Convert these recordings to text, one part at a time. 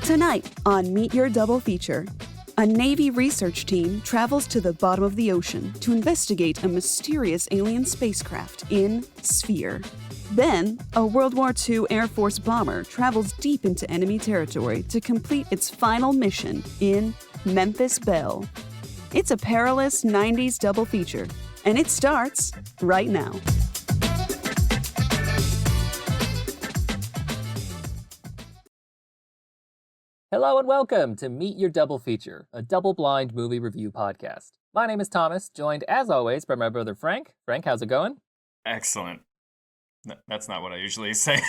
Tonight on Meet Your Double Feature, a Navy research team travels to the bottom of the ocean to investigate a mysterious alien spacecraft in Sphere. Then, a World War II Air Force bomber travels deep into enemy territory to complete its final mission in Memphis Belle. It's a perilous 90s double feature, and it starts right now. Hello and welcome to Meet Your Double Feature, a double-blind movie review podcast. My name is Thomas, joined as always by my brother Frank. Frank, how's it going? Excellent. That's not what I usually say.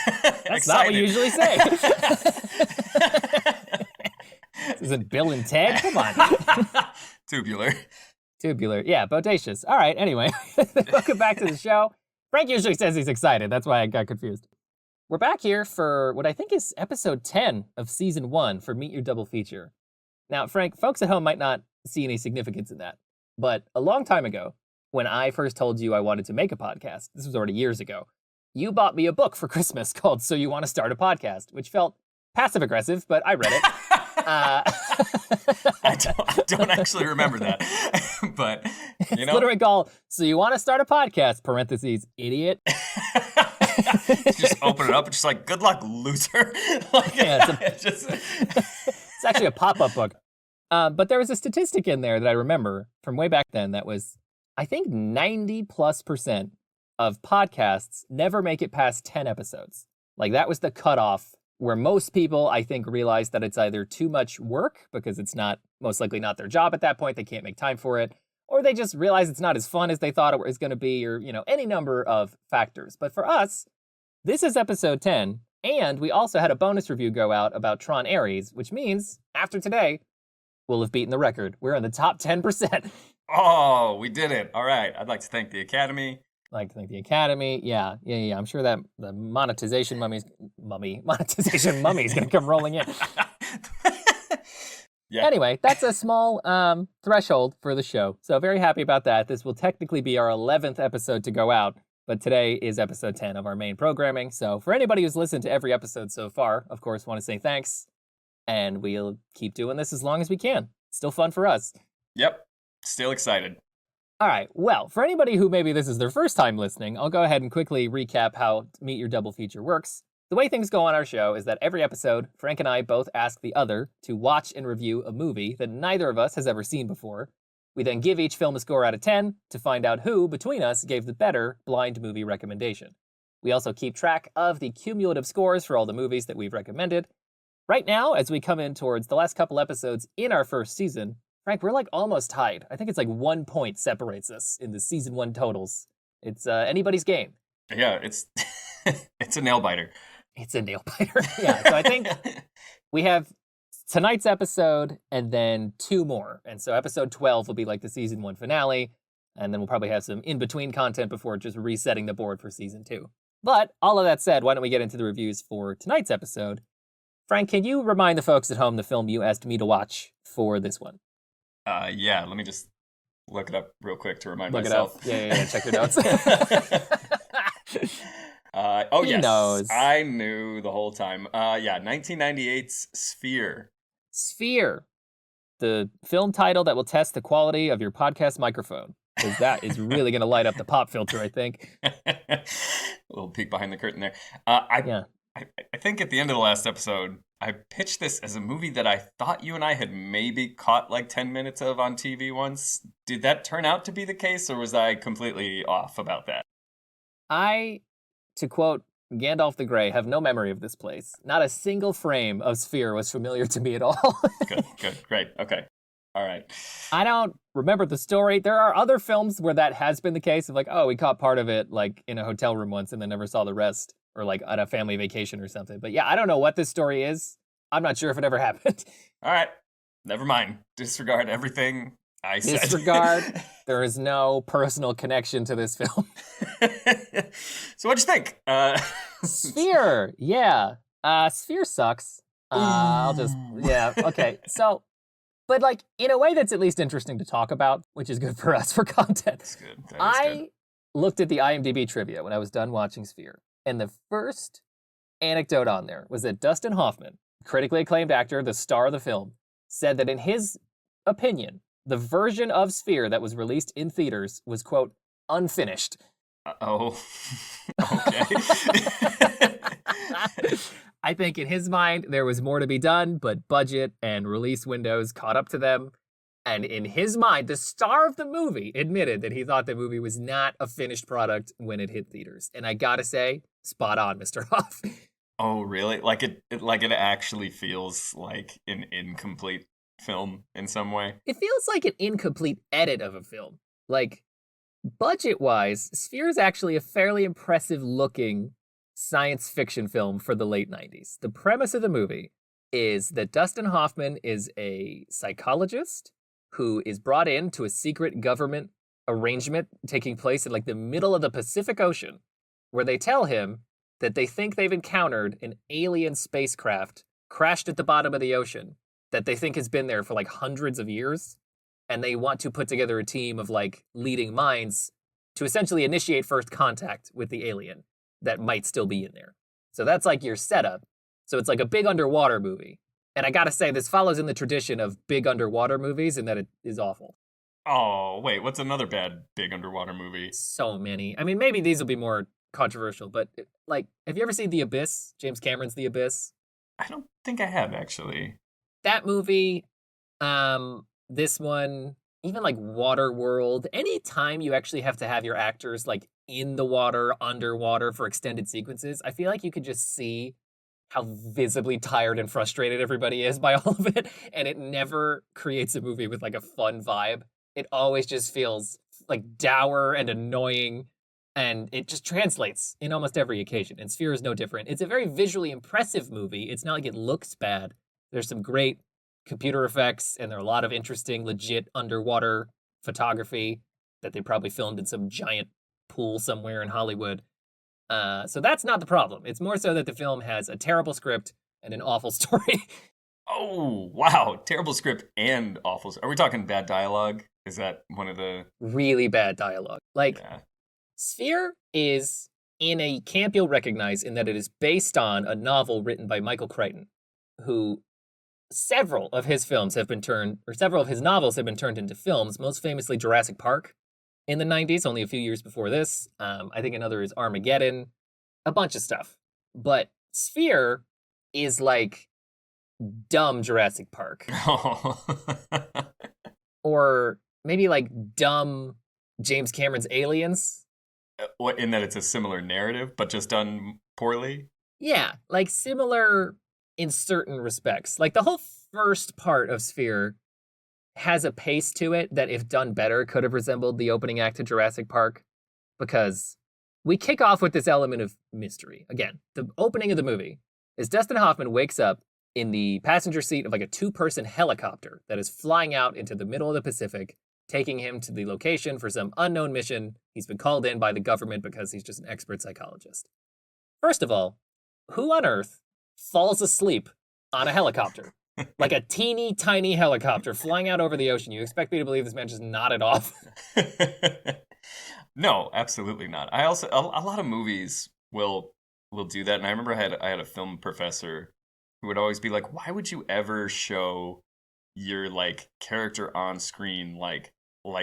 That's not what you usually say. This isn't Bill and Ted? Come on. Tubular. Yeah, bodacious. All right, anyway, welcome back to the show. Frank usually says he's excited. That's why I got confused. We're back here for what I think is episode 10 of season 1 for Meet Your Double Feature. Now, Frank, folks at home might not see any significance in that, but a long time ago, when I first told you I wanted to make a podcast, this was already years ago, you bought me a book for Christmas called So You Want to Start a Podcast, which felt passive-aggressive, but I read it. I don't actually remember that, but, you know. It's literally called So You Want to Start a Podcast, parentheses, idiot. Just open it up and just like, good luck, loser. It's actually a pop-up book. But there was a statistic in there that I remember from way back then that was, I think 90+% of podcasts never make it past 10 episodes. Like that was the cutoff where most people, I think, realize that it's either too much work because it's not, most likely not their job at that point, they can't make time for it, or they just realize it's not as fun as they thought it was going to be, or, you know, any number of factors. But for us, this is episode 10, and we also had a bonus review go out about Tron Ares, which means, after today, we'll have beaten the record. We're in the top 10%. Oh, we did it. All right. I'd like to thank the Academy. Yeah. I'm sure that the monetization mummy's going to come rolling in. Yeah. Anyway, that's a small threshold for the show. So very happy about that. This will technically be our 11th episode to go out, but today is episode 10 of our main programming. So for anybody who's listened to every episode so far, of course, want to say thanks. And we'll keep doing this as long as we can. Still fun for us. Yep. Still excited. All right. Well, for anybody who maybe this is their first time listening, I'll go ahead and quickly recap how Meet Your Double Feature works. The way things go on our show is that every episode, Frank and I both ask the other to watch and review a movie that neither of us has ever seen before. We then give each film a score out of 10 to find out who, between us, gave the better blind movie recommendation. We also keep track of the cumulative scores for all the movies that we've recommended. Right now, as we come in towards the last couple episodes in our first season, Frank, we're like almost tied. I think it's like 1 point separates us in the season 1 totals. It's anybody's game. Yeah, it's it's a nail biter. It's a nail biter. Yeah, so I think we have tonight's episode and then 2 more. And so episode 12 will be like the season 1 finale. And then we'll probably have some in-between content before just resetting the board for season 2. But all of that said, why don't we get into the reviews for tonight's episode? Frank, can you remind the folks at home the film you asked me to watch for this one? Yeah, let me just look it up real quick to remind myself. Yeah, check your notes. Yes. Knows. I knew the whole time. 1998's Sphere. Sphere. The film title that will test the quality of your podcast microphone. Because that is really going to light up the pop filter, I think. A little peek behind the curtain there. I think at the end of the last episode, I pitched this as a movie that I thought you and I had maybe caught like 10 minutes of on TV once. Did that turn out to be the case, or was I completely off about that? To quote Gandalf the Grey, have no memory of this place. Not a single frame of Sphere was familiar to me at all. Good, great, okay. All right. I don't remember the story. There are other films where that has been the case of like, oh, we caught part of it like in a hotel room once and then never saw the rest, or like on a family vacation or something. But yeah, I don't know what this story is. I'm not sure if it ever happened. All right, never mind. Disregard everything I said. Disregard. There is no personal connection to this film. So what'd you think? Sphere, yeah. Sphere sucks. Okay. So, but like in a way that's at least interesting to talk about, which is good for us for content. That's good. I looked at the IMDb trivia when I was done watching Sphere, and the first anecdote on there was that Dustin Hoffman, critically acclaimed actor, the star of the film, said that in his opinion, the version of Sphere that was released in theaters was, quote, unfinished. Oh, okay. I think in his mind, there was more to be done, but budget and release windows caught up to them. And in his mind, the star of the movie admitted that he thought the movie was not a finished product when it hit theaters. And I gotta say, spot on, Mr. Huff. Oh, really? Like it actually feels like an incomplete film in some way? It feels like an incomplete edit of a film. Like, budget-wise, Sphere is actually a fairly impressive looking science fiction film for the late 90s. The premise of the movie is that Dustin Hoffman is a psychologist who is brought into a secret government arrangement taking place in like the middle of the Pacific Ocean, where they tell him that they think they've encountered an alien spacecraft crashed at the bottom of the ocean that they think has been there for like hundreds of years. And they want to put together a team of like leading minds to essentially initiate first contact with the alien that might still be in there. So that's like your setup. So it's like a big underwater movie. And I gotta say, this follows in the tradition of big underwater movies in that it is awful. Oh, wait, what's another bad big underwater movie? So many. I mean, maybe these will be more controversial, but like, have you ever seen The Abyss? James Cameron's The Abyss? I don't think I have, actually. That movie, this one, even like Waterworld, anytime you actually have to have your actors like in the water, underwater for extended sequences, I feel like you could just see how visibly tired and frustrated everybody is by all of it. And it never creates a movie with like a fun vibe. It always just feels like dour and annoying. And it just translates in almost every occasion. And Sphere is no different. It's a very visually impressive movie. It's not like it looks bad. There's some great computer effects, and there are a lot of interesting, legit underwater photography that they probably filmed in some giant pool somewhere in Hollywood. So that's not the problem. It's more so that the film has a terrible script and an awful story. Oh, wow. Terrible script and awful. Are we talking bad dialogue? Is that one of the... Really bad dialogue. Like, yeah. Sphere is in a camp you'll recognize in that it is based on a novel written by Michael Crichton, who several of his novels have been turned into films, most famously Jurassic Park in the 90s, only a few years before this. I think another is Armageddon, a bunch of stuff. But Sphere is like dumb Jurassic Park. Or maybe like dumb James Cameron's Aliens. What, in that it's a similar narrative, but just done poorly? Yeah, like similar in certain respects. Like the whole first part of Sphere has a pace to it that, if done better, could have resembled the opening act of Jurassic Park, because we kick off with this element of mystery. Again, the opening of the movie is Dustin Hoffman wakes up in the passenger seat of like a 2-person helicopter that is flying out into the middle of the Pacific, taking him to the location for some unknown mission. He's been called in by the government because he's just an expert psychologist. First of all, who on earth falls asleep on a helicopter? Like a teeny tiny helicopter flying out over the ocean. You expect me to believe this man just nodded off? No, absolutely not. I also, a lot of movies will do that. And I remember I had a film professor who would always be like, why would you ever show your like character on screen like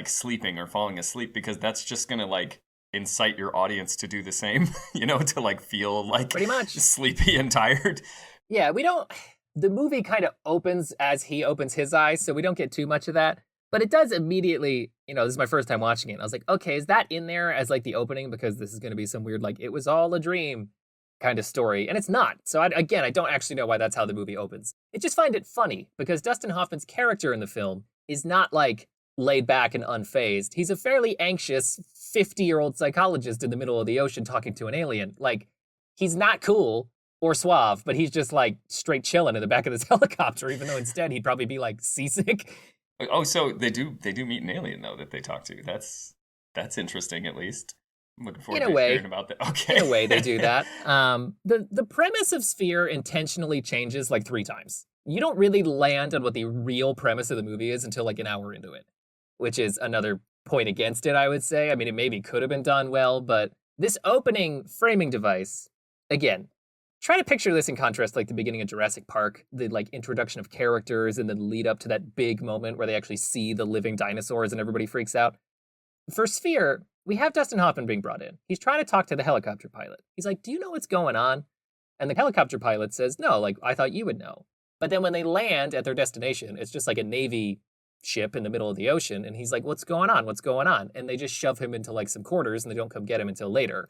sleeping or falling asleep? Because that's just gonna like incite your audience to do the same, you know, to like feel like pretty much sleepy and tired. Yeah, the movie kind of opens as he opens his eyes, so we don't get too much of that. But it does immediately, you know, this is my first time watching it. I was like, okay, is that in there as like the opening? Because this is going to be some weird, like, it was all a dream kind of story. And it's not. So I don't actually know why that's how the movie opens. I just find it funny because Dustin Hoffman's character in the film is not like laid back and unfazed. He's a fairly anxious 50-year-old psychologist in the middle of the ocean talking to an alien. Like, he's not cool or suave, but he's just like straight chilling in the back of this helicopter, even though instead he'd probably be like seasick. Oh, so they do meet an alien though that they talk to. That's interesting, at least. I'm looking forward to hearing about that. Okay. In a way, they do that. The premise of Sphere intentionally changes like 3 times. You don't really land on what the real premise of the movie is until like an hour into it, which is another point against it, I would say. I mean, it maybe could have been done well, but this opening framing device, again, try to picture this in contrast, like the beginning of Jurassic Park, the like introduction of characters and then lead up to that big moment where they actually see the living dinosaurs and everybody freaks out. For Sphere, we have Dustin Hoffman being brought in. He's trying to talk to the helicopter pilot. He's like, do you know what's going on? And the helicopter pilot says, no, like, I thought you would know. But then when they land at their destination, it's just like a Navy ship in the middle of the ocean. And he's like, what's going on? What's going on? And they just shove him into like some quarters and they don't come get him until later.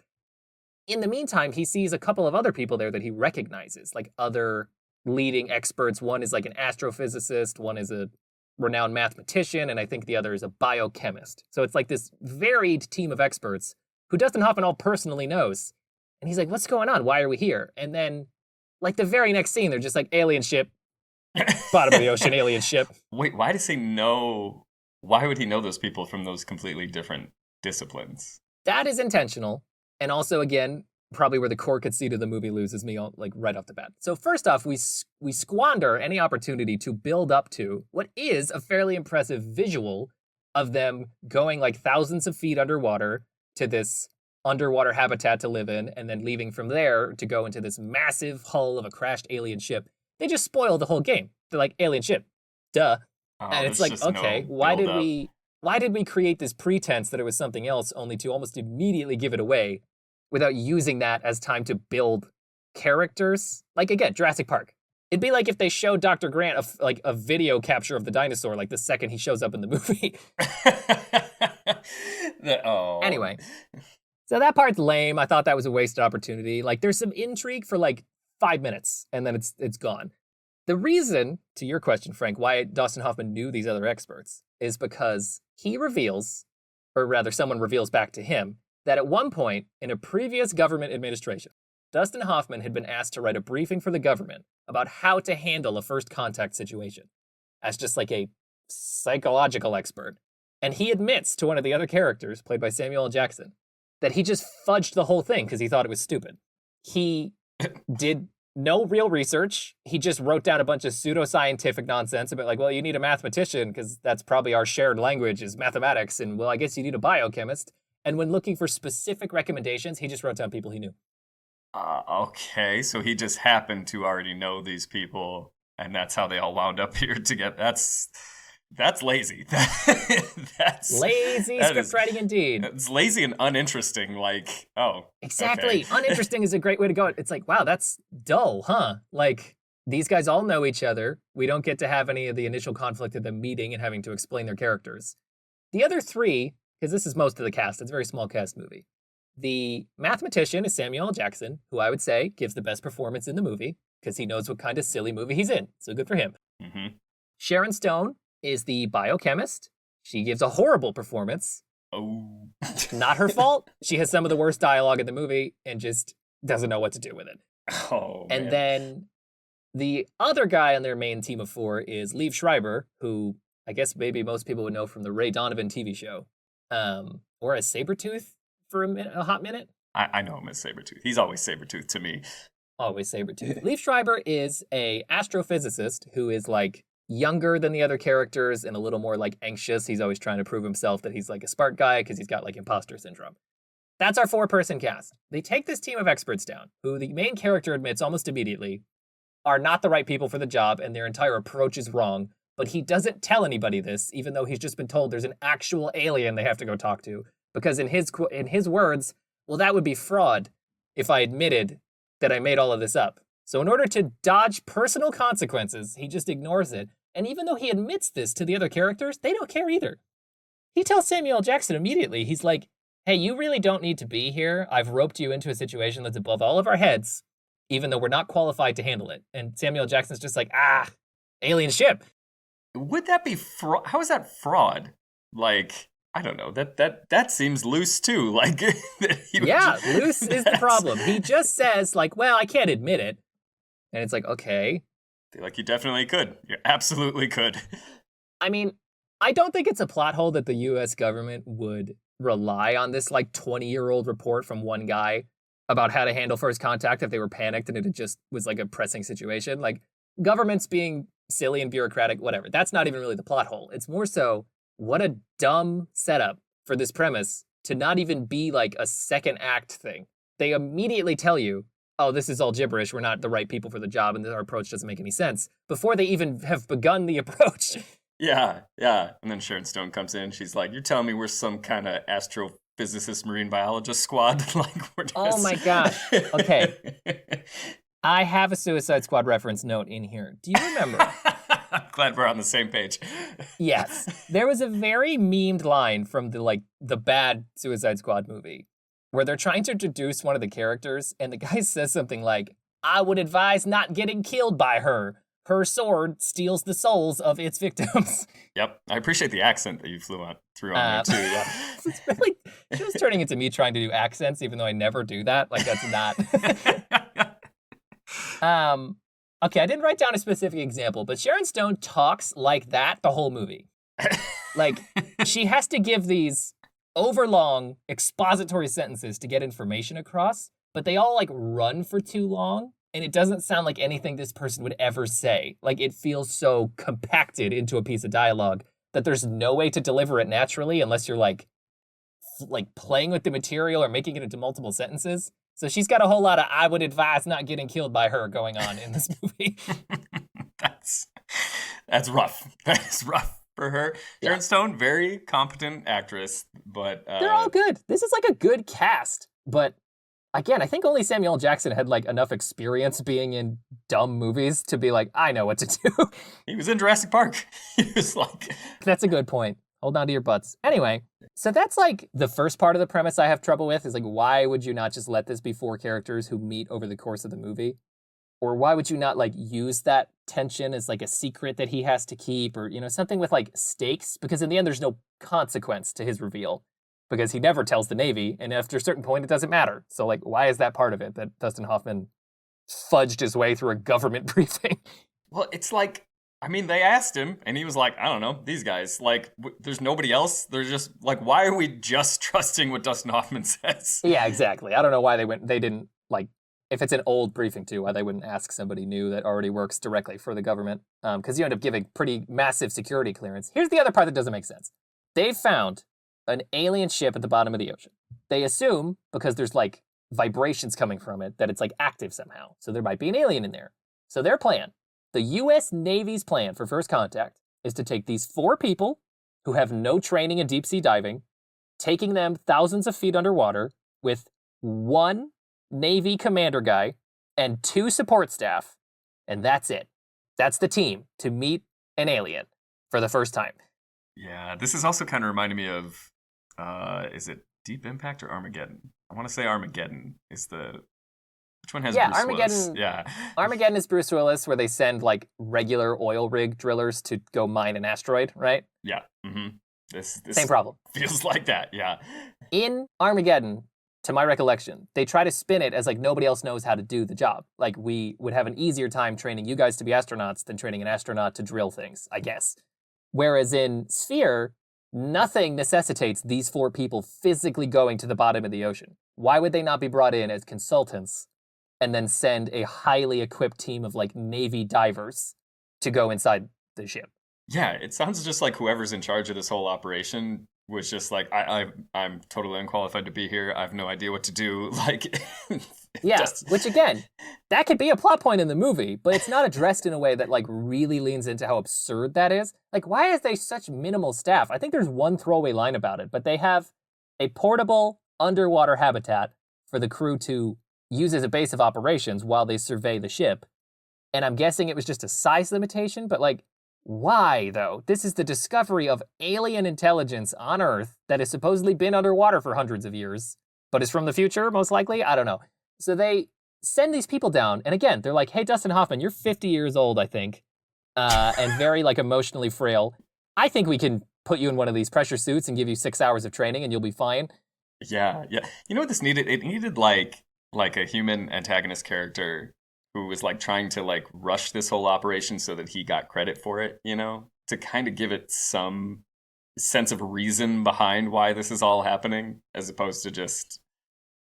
In the meantime, he sees a couple of other people there that he recognizes, like other leading experts. One is like an astrophysicist, one is a renowned mathematician, and I think the other is a biochemist. So it's like this varied team of experts who Dustin Hoffman all personally knows. And he's like, what's going on? Why are we here? And then, like, the very next scene, they're just like, alien ship, bottom of the ocean, alien ship. Wait, why does he know? Why would he know those people from those completely different disciplines? That is intentional. And also, again, probably where the core conceit of the movie loses me, like, right off the bat. So first off, we squander any opportunity to build up to what is a fairly impressive visual of them going like thousands of feet underwater to this underwater habitat to live in, and then leaving from there to go into this massive hull of a crashed alien ship. They just spoil the whole game. They're like, alien ship, duh. And it's like, okay, why did we create this pretense that it was something else, only to almost immediately give it away without using that as time to build characters? Like, again, Jurassic Park. It'd be like if they showed Dr. Grant a video capture of the dinosaur, like the second he shows up in the movie. Anyway, so that part's lame. I thought that was a wasted opportunity. Like, there's some intrigue for like 5 minutes, and then it's gone. The reason, to your question, Frank, why Dustin Hoffman knew these other experts is because he reveals, or rather someone reveals back to him, that at one point in a previous government administration, Dustin Hoffman had been asked to write a briefing for the government about how to handle a first contact situation as just like a psychological expert. And he admits to one of the other characters, played by Samuel L. Jackson, that he just fudged the whole thing because he thought it was stupid. He did no real research. He just wrote down a bunch of pseudoscientific nonsense about like, well, you need a mathematician because that's probably our shared language is mathematics. And well, I guess you need a biochemist. And when looking for specific recommendations, he just wrote down people he knew. Okay, so he just happened to already know these people, and that's how they all wound up here together. That's lazy. That's lazy script writing indeed. It's lazy and uninteresting. Like, oh, exactly. Okay. Uninteresting is a great way to go. It's like, wow, that's dull, huh? Like, these guys all know each other. We don't get to have any of the initial conflict of them meeting and having to explain their characters. The other three, because this is most of the cast, it's a very small cast movie. The mathematician is Samuel L. Jackson, who I would say gives the best performance in the movie because he knows what kind of silly movie he's in. So good for him. Mm-hmm. Sharon Stone is the biochemist. She gives a horrible performance. Oh. Not her fault. She has some of the worst dialogue in the movie and just doesn't know what to do with it. Oh, and then the other guy on their main team of four is Liev Schreiber, who I guess maybe most people would know from the Ray Donovan TV show. Or as Sabretooth for a hot minute. I know him as Sabretooth. He's always Sabretooth to me. Always Sabretooth. Liev Schreiber is a astrophysicist who is like younger than the other characters and a little more like anxious. He's always trying to prove himself that he's like a smart guy because he's got like imposter syndrome. That's our 4-person cast. They take this team of experts down, who the main character admits almost immediately are not the right people for the job and their entire approach is wrong. But he doesn't tell anybody this, even though he's just been told there's an actual alien they have to go talk to. Because in his words, well, that would be fraud if I admitted that I made all of this up. So in order to dodge personal consequences, he just ignores it. And even though he admits this to the other characters, they don't care either. He tells Samuel L. Jackson immediately, he's like, hey, you really don't need to be here. I've roped you into a situation that's above all of our heads, even though we're not qualified to handle it. And Samuel L. Jackson's just like, alien ship. Would that be fraud? How is that fraud? Like, I don't know. That seems loose too. Like, loose is the problem. He just says like, well, I can't admit it. And it's like, okay. Like, you definitely could. You absolutely could. I mean, I don't think it's a plot hole that the U.S. government would rely on this like 20-year-old report from one guy about how to handle first contact if they were panicked and it just was like a pressing situation. Like, governments being silly and bureaucratic, whatever. That's not even really the plot hole. It's more so, what a dumb setup for this premise to not even be like a second act thing. They immediately tell you oh, this is all gibberish. We're not the right people for the job, and our approach doesn't make any sense before they even have begun the approach. Yeah, yeah. And then Sharon Stone comes in. She's like, "You're telling me we're some kind of astrophysicist, marine biologist squad? Like we're just..." Oh my gosh. Okay. I have a Suicide Squad reference note in here. Do you remember? I'm glad we're on the same page. Yes. There was a very memed line from the bad Suicide Squad movie where they're trying to introduce one of the characters, and the guy says something like, "I would advise not getting killed by her. Her sword steals the souls of its victims." Yep. I appreciate the accent that you through on there too. Yeah. It's really, she was turning into me trying to do accents, even though I never do that. Like, that's not. Okay, I didn't write down a specific example, but Sharon Stone talks like that the whole movie. Like, she has to give these overlong expository sentences to get information across, but they all like run for too long. And it doesn't sound like anything this person would ever say. Like, it feels so compacted into a piece of dialogue that there's no way to deliver it naturally unless you're like playing with the material or making it into multiple sentences. So she's got a whole lot of "I would advise not getting killed by her" going on in this movie. That's rough. That's rough for her. Yeah. Sharon Stone, very competent actress, but they're all good. This is like a good cast, but again, I think only Samuel L. Jackson had like enough experience being in dumb movies to be like, I know what to do. He was in Jurassic Park. He was like... That's a good point. Hold on to your butts. Anyway, so that's like the first part of the premise I have trouble with is like, why would you not just let this be 4 characters who meet over the course of the movie? Or why would you not like use that tension as like a secret that he has to keep, or, you know, something with like stakes? Because in the end, there's no consequence to his reveal. Because he never tells the Navy, and after a certain point, it doesn't matter. So, like, why is that part of it, that Dustin Hoffman fudged his way through a government briefing? Well, it's like, I mean, they asked him, and he was like, I don't know, these guys, like, there's nobody else. They're just, like, why are we just trusting what Dustin Hoffman says? Yeah, exactly. I don't know why they didn't, like, if it's an old briefing too, why they wouldn't ask somebody new that already works directly for the government. Because you end up giving pretty massive security clearance. Here's the other part that doesn't make sense. They found an alien ship at the bottom of the ocean. They assume, because there's like vibrations coming from it, that it's like active somehow. So there might be an alien in there. So their plan, the U.S. Navy's plan for first contact, is to take these 4 people who have no training in deep sea diving, taking them thousands of feet underwater with 1 Navy commander guy and 2 support staff, and that's it. That's the team to meet an alien for the first time. Yeah, this is also kind of reminding me of, is it Deep Impact or Armageddon? I want to say Armageddon is which one has Bruce Armageddon, Willis? Yeah, Armageddon is Bruce Willis, where they send like regular oil rig drillers to go mine an asteroid, right? Yeah. Mm-hmm. This Same problem. Feels like that, yeah. In Armageddon, to my recollection, they try to spin it as like nobody else knows how to do the job. Like, we would have an easier time training you guys to be astronauts than training an astronaut to drill things, I guess. Whereas in Sphere, nothing necessitates these 4 people physically going to the bottom of the ocean. Why would they not be brought in as consultants and then send a highly equipped team of like Navy divers to go inside the ship? Yeah, it sounds just like whoever's in charge of this whole operation was just like, I'm totally unqualified to be here. I have no idea what to do. Like, yeah, which again, that could be a plot point in the movie, but it's not addressed in a way that like really leans into how absurd that is. Like, why is they such minimal staff? I think there's one throwaway line about it, but they have a portable underwater habitat for the crew to use as a base of operations while they survey the ship. And I'm guessing it was just a size limitation, but like, why, though? This is the discovery of alien intelligence on Earth that has supposedly been underwater for hundreds of years, but is from the future, most likely? I don't know. So they send these people down, and again, they're like, hey, Dustin Hoffman, you're 50 years old, I think, and very, like, emotionally frail. I think we can put you in one of these pressure suits and give you 6 hours of training, and you'll be fine. Yeah, yeah. You know what this needed? It needed, like a human antagonist character who was like trying to like rush this whole operation so that he got credit for it, you know, to kind of give it some sense of reason behind why this is all happening, as opposed to just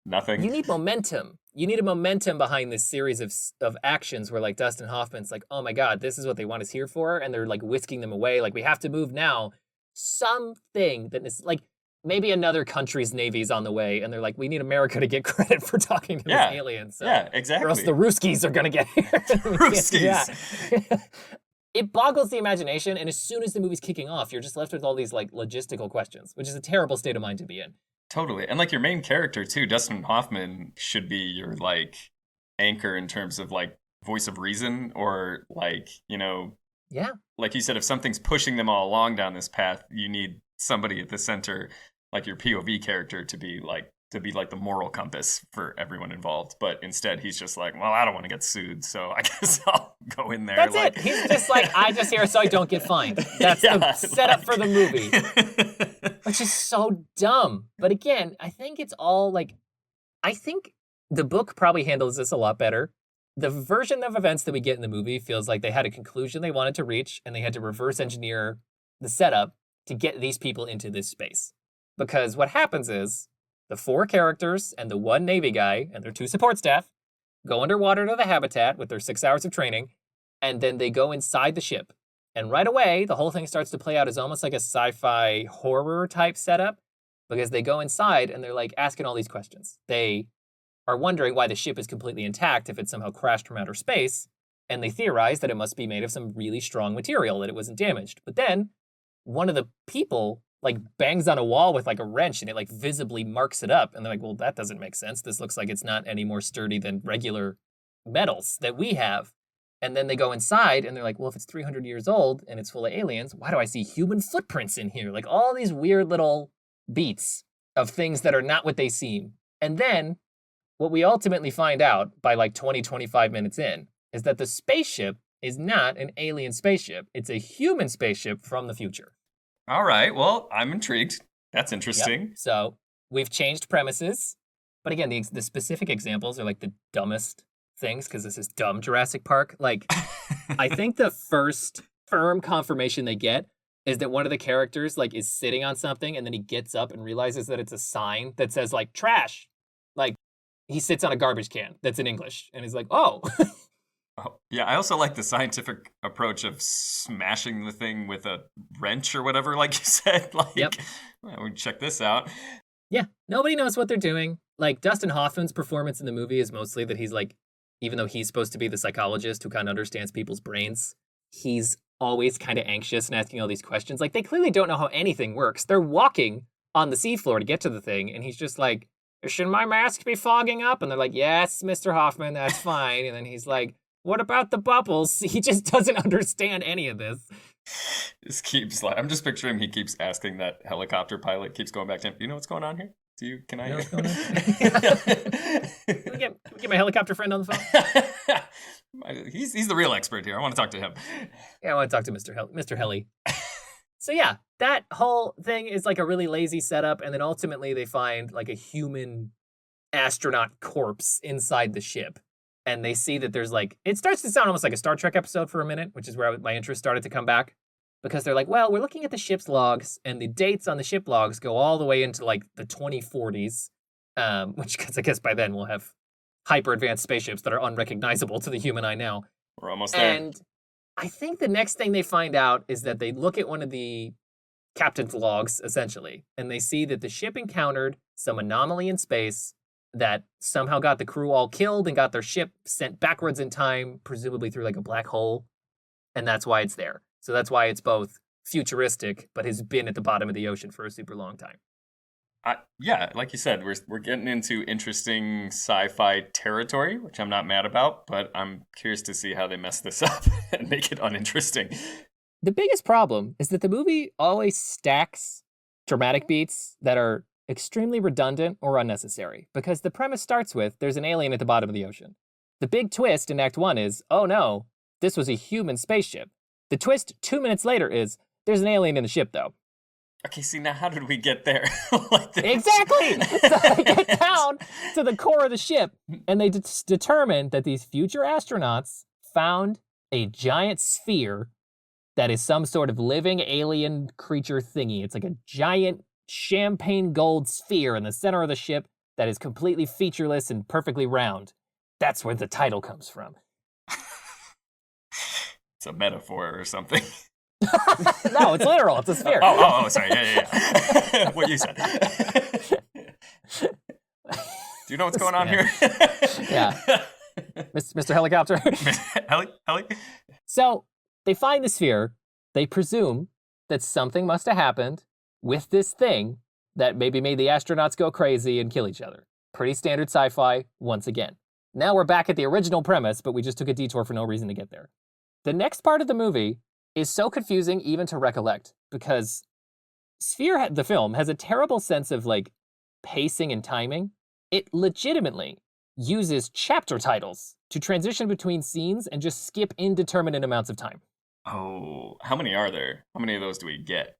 nothing. You need momentum. You need a momentum behind this series of actions where like Dustin Hoffman's like, oh my God, this is what they want us here for. And they're like whisking them away. Like, we have to move now. Something that is like, maybe another country's navy's on the way, and they're like, we need America to get credit for talking to this alien. So, yeah, exactly. Or else the Ruskies are going to get here. Ruskies. It boggles the imagination, and as soon as the movie's kicking off, you're just left with all these like logistical questions, which is a terrible state of mind to be in. Totally. And like your main character too, Dustin Hoffman, should be your like anchor in terms of like voice of reason, or like, you know, like you said, if something's pushing them all along down this path, you need somebody at the center, like your POV character, to be like the moral compass for everyone involved. But instead he's just like, well, I don't want to get sued, so I guess I'll go in there. That's like... it. He's just like, I just here so I don't get fined. That's the setup for the movie. Which is so dumb. But again, I think it's all like, I think the book probably handles this a lot better. The version of events that we get in the movie feels like they had a conclusion they wanted to reach, and they had to reverse engineer the setup to get these people into this space. Because what happens is the 4 characters and the 1 Navy guy and their 2 support staff go underwater to the habitat with their 6 hours of training, and then they go inside the ship. And right away, the whole thing starts to play out as almost like a sci-fi horror type setup, because they go inside and they're like asking all these questions. They are wondering why the ship is completely intact if it somehow crashed from outer space, and they theorize that it must be made of some really strong material, that it wasn't damaged. But then one of the people like bangs on a wall with like a wrench, and it like visibly marks it up. And they're like, well, that doesn't make sense. This looks like it's not any more sturdy than regular metals that we have. And then they go inside and they're like, well, if it's 300 years old and it's full of aliens, why do I see human footprints in here? Like all these weird little beats of things that are not what they seem. And then what we ultimately find out by like 20, 25 minutes in is that the spaceship is not an alien spaceship. It's a human spaceship from the future. All right. Well, I'm intrigued. That's interesting. Yep. So we've changed premises. But again, the specific examples are like the dumbest things, because this is dumb Jurassic Park. Like, I think the first firm confirmation they get is that one of the characters like is sitting on something, and then he gets up and realizes that it's a sign that says like trash. Like he sits on a garbage can that's in English, and he's like, oh. Oh, yeah, I also like the scientific approach of smashing the thing with a wrench or whatever, like you said. Like, well, we check this out. Yeah, nobody knows what they're doing. Like, Dustin Hoffman's performance in the movie is mostly that he's like, even though he's supposed to be the psychologist who kind of understands people's brains, he's always kind of anxious and asking all these questions. Like, they clearly don't know how anything works. They're walking on the seafloor to get to the thing, and he's just like, should my mask be fogging up? And they're like, yes, Mr. Hoffman, that's fine. And then he's like, what about the bubbles? He just doesn't understand any of this. Just keeps like, I'm just picturing he keeps asking that helicopter pilot, keeps going back to him. Do you know what's going on here? Can I? You know what's going on? Can we get my helicopter friend on the phone? He's the real expert here. I want to talk to him. Yeah, I want to talk to Mr. Heli. So yeah, that whole thing is like a really lazy setup, and then ultimately they find like a human astronaut corpse inside the ship. And they see that there's like, it starts to sound almost like a Star Trek episode for a minute, which is where my interest started to come back. Because they're like, well, we're looking at the ship's logs, and the dates on the ship logs go all the way into like the 2040s, which, because I guess by then we'll have hyper advanced spaceships that are unrecognizable to the human eye now. We're almost there. And I think the next thing they find out is that they look at one of the captain's logs, essentially, and they see that the ship encountered some anomaly in space that somehow got the crew all killed and got their ship sent backwards in time, presumably through like a black hole. And that's why it's there. So that's why it's both futuristic, but has been at the bottom of the ocean for a super long time. Yeah, like you said, we're getting into interesting sci-fi territory, which I'm not mad about, but I'm curious to see how they mess this up and make it uninteresting. The biggest problem is that the movie always stacks dramatic beats that are extremely redundant or unnecessary, because the premise starts with there's an alien at the bottom of the ocean. The big twist in Act 1 is, oh no, this was a human spaceship. The twist 2 minutes later is there's an alien in the ship, though. Okay, see, now how did we get there? Exactly! So they get down to the core of the ship, and they determine that these future astronauts found a giant sphere that is some sort of living alien creature thingy. It's like a giant champagne gold sphere in the center of the ship that is completely featureless and perfectly round. That's where the title comes from. It's a metaphor or something. No, it's literal. It's a sphere. Sorry. Yeah. What you said. Do you know what's going on here? Yeah. Mr. Helicopter. Heli? So they find the sphere. They presume that something must have happened with this thing that maybe made the astronauts go crazy and kill each other. Pretty standard sci-fi once again. Now we're back at the original premise, but we just took a detour for no reason to get there. The next part of the movie is so confusing even to recollect because Sphere, the film, has a terrible sense of like pacing and timing. It legitimately uses chapter titles to transition between scenes and just skip indeterminate amounts of time. Oh, how many are there? How many of those do we get?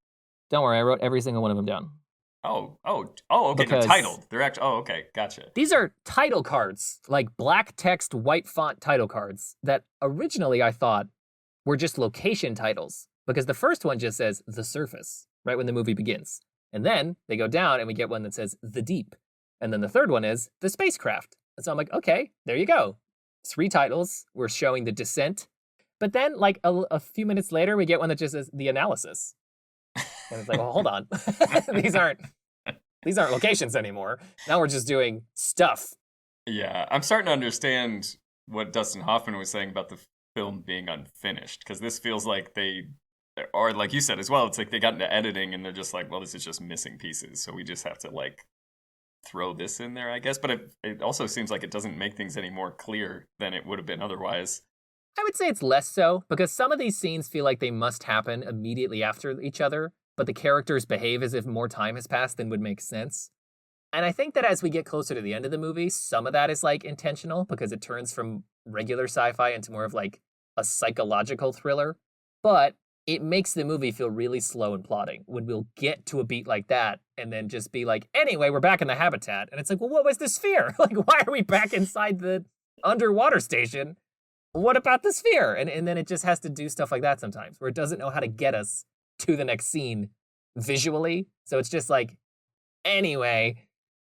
Don't worry, I wrote every single one of them down. Okay, they're titled. They're actually, okay, gotcha. These are title cards, like black text, white font title cards that originally I thought were just location titles because the first one just says The Surface, right when the movie begins. And then they go down and we get one that says The Deep. And then the third one is The Spacecraft. And so I'm like, okay, there you go. 3 titles. We're showing The Descent. But then like a few minutes later, we get one that just says The Analysis. And it's like, well, hold on. These aren't locations anymore. Now we're just doing stuff. Yeah, I'm starting to understand what Dustin Hoffman was saying about the film being unfinished, because this feels like or like you said as well, it's like they got into editing and they're just like, well, this is just missing pieces, so we just have to like throw this in there, I guess. But it also seems like it doesn't make things any more clear than it would have been otherwise. I would say it's less so, because some of these scenes feel like they must happen immediately after each other, but the characters behave as if more time has passed than would make sense. And I think that as we get closer to the end of the movie, some of that is like intentional because it turns from regular sci-fi into more of like a psychological thriller. But it makes the movie feel really slow and plotting when we'll get to a beat like that and then just be like, anyway, we're back in the habitat. And it's like, well, what was the sphere? Like, why are we back inside the underwater station? What about the sphere? And then it just has to do stuff like that sometimes where it doesn't know how to get us to the next scene visually. So it's just like, anyway,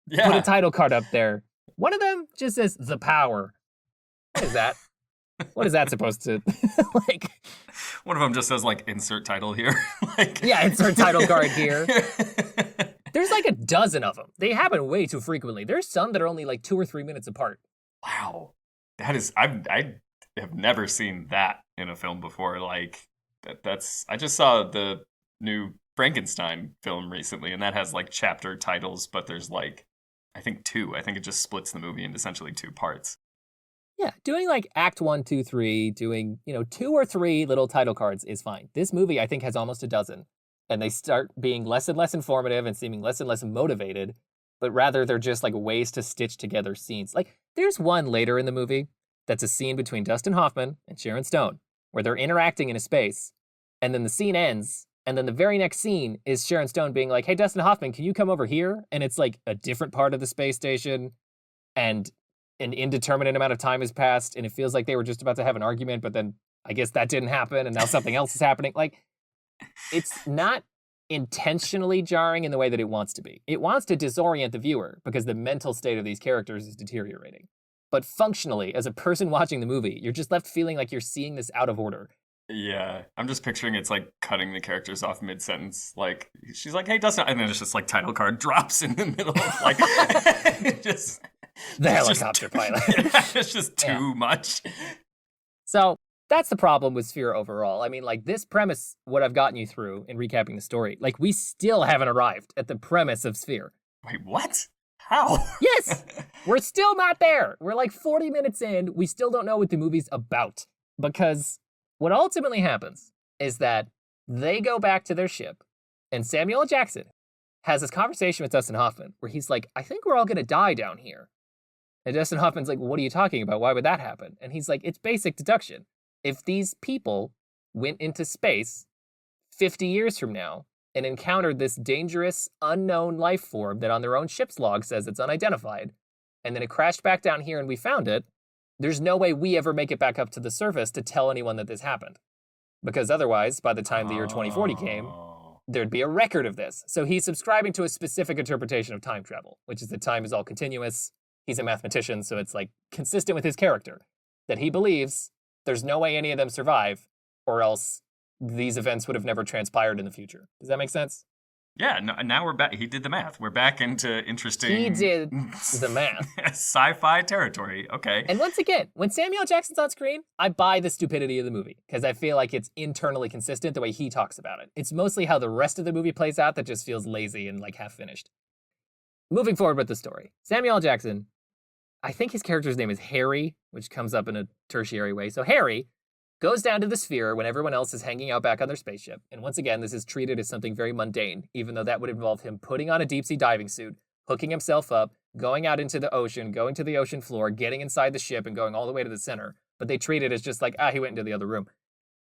put a title card up there. One of them just says The Power. What is that? What is that supposed to like? One of them just says like insert title here. Like yeah, insert title card here. There's like a dozen of them. They happen way too frequently. There's some that are only like 2 or 3 minutes apart. Wow, that is I have never seen that in a film before. Like that's I just saw the new Frankenstein film recently, and that has like chapter titles, but there's like I think 2. I think it just splits the movie into essentially 2 parts. Yeah, doing like Act 1, 2, 3, doing, 2 or 3 little title cards is fine. This movie, I think, has almost a dozen. And they start being less and less informative and seeming less and less motivated, but rather they're just like ways to stitch together scenes. Like, there's one later in the movie that's a scene between Dustin Hoffman and Sharon Stone, where they're interacting in a space, and then the scene ends, and then the very next scene is Sharon Stone being like, hey, Dustin Hoffman, can you come over here? And it's like a different part of the space station, and an indeterminate amount of time has passed, and it feels like they were just about to have an argument, but then I guess that didn't happen, and now something else is happening. Like, it's not intentionally jarring in the way that it wants to be. It wants to disorient the viewer because the mental state of these characters is deteriorating. But functionally, as a person watching the movie, you're just left feeling like you're seeing this out of order. Yeah, I'm just picturing it's like cutting the characters off mid-sentence. Like, she's like, hey, Dustin, and then it's just like title card drops in the middle of like, just... The helicopter pilot. It's just too much. So that's the problem with Sphere overall. I mean, like, this premise, what I've gotten you through in recapping the story, like, we still haven't arrived at the premise of Sphere. Wait, what? How? Yes! We're still not there. We're like 40 minutes in. We still don't know what the movie's about. Because what ultimately happens is that they go back to their ship, and Samuel L. Jackson has this conversation with Dustin Hoffman where he's like, I think we're all going to die down here. And Dustin Hoffman's like, what are you talking about? Why would that happen? And he's like, it's basic deduction. If these people went into space 50 years from now and encountered this dangerous, unknown life form that on their own ship's log says it's unidentified, and then it crashed back down here and we found it, there's no way we ever make it back up to the surface to tell anyone that this happened. Because otherwise, by the time the year 2040 came, there'd be a record of this. So he's subscribing to a specific interpretation of time travel, which is that time is all continuous. He's a mathematician, so it's like consistent with his character that he believes there's no way any of them survive, or else these events would have never transpired in the future. Does that make sense? Yeah, no, now we're back. He did the math. We're back into interesting... He did the math. Sci-fi territory. Okay. And once again, when Samuel Jackson's on screen, I buy the stupidity of the movie because I feel like it's internally consistent the way he talks about it. It's mostly how the rest of the movie plays out that just feels lazy and like half-finished. Moving forward with the story. Samuel L. Jackson, I think his character's name is Harry, which comes up in a tertiary way. So Harry goes down to the sphere when everyone else is hanging out back on their spaceship. And once again, this is treated as something very mundane, even though that would involve him putting on a deep sea diving suit, hooking himself up, going out into the ocean, going to the ocean floor, getting inside the ship and going all the way to the center. But they treat it as just like, he went into the other room.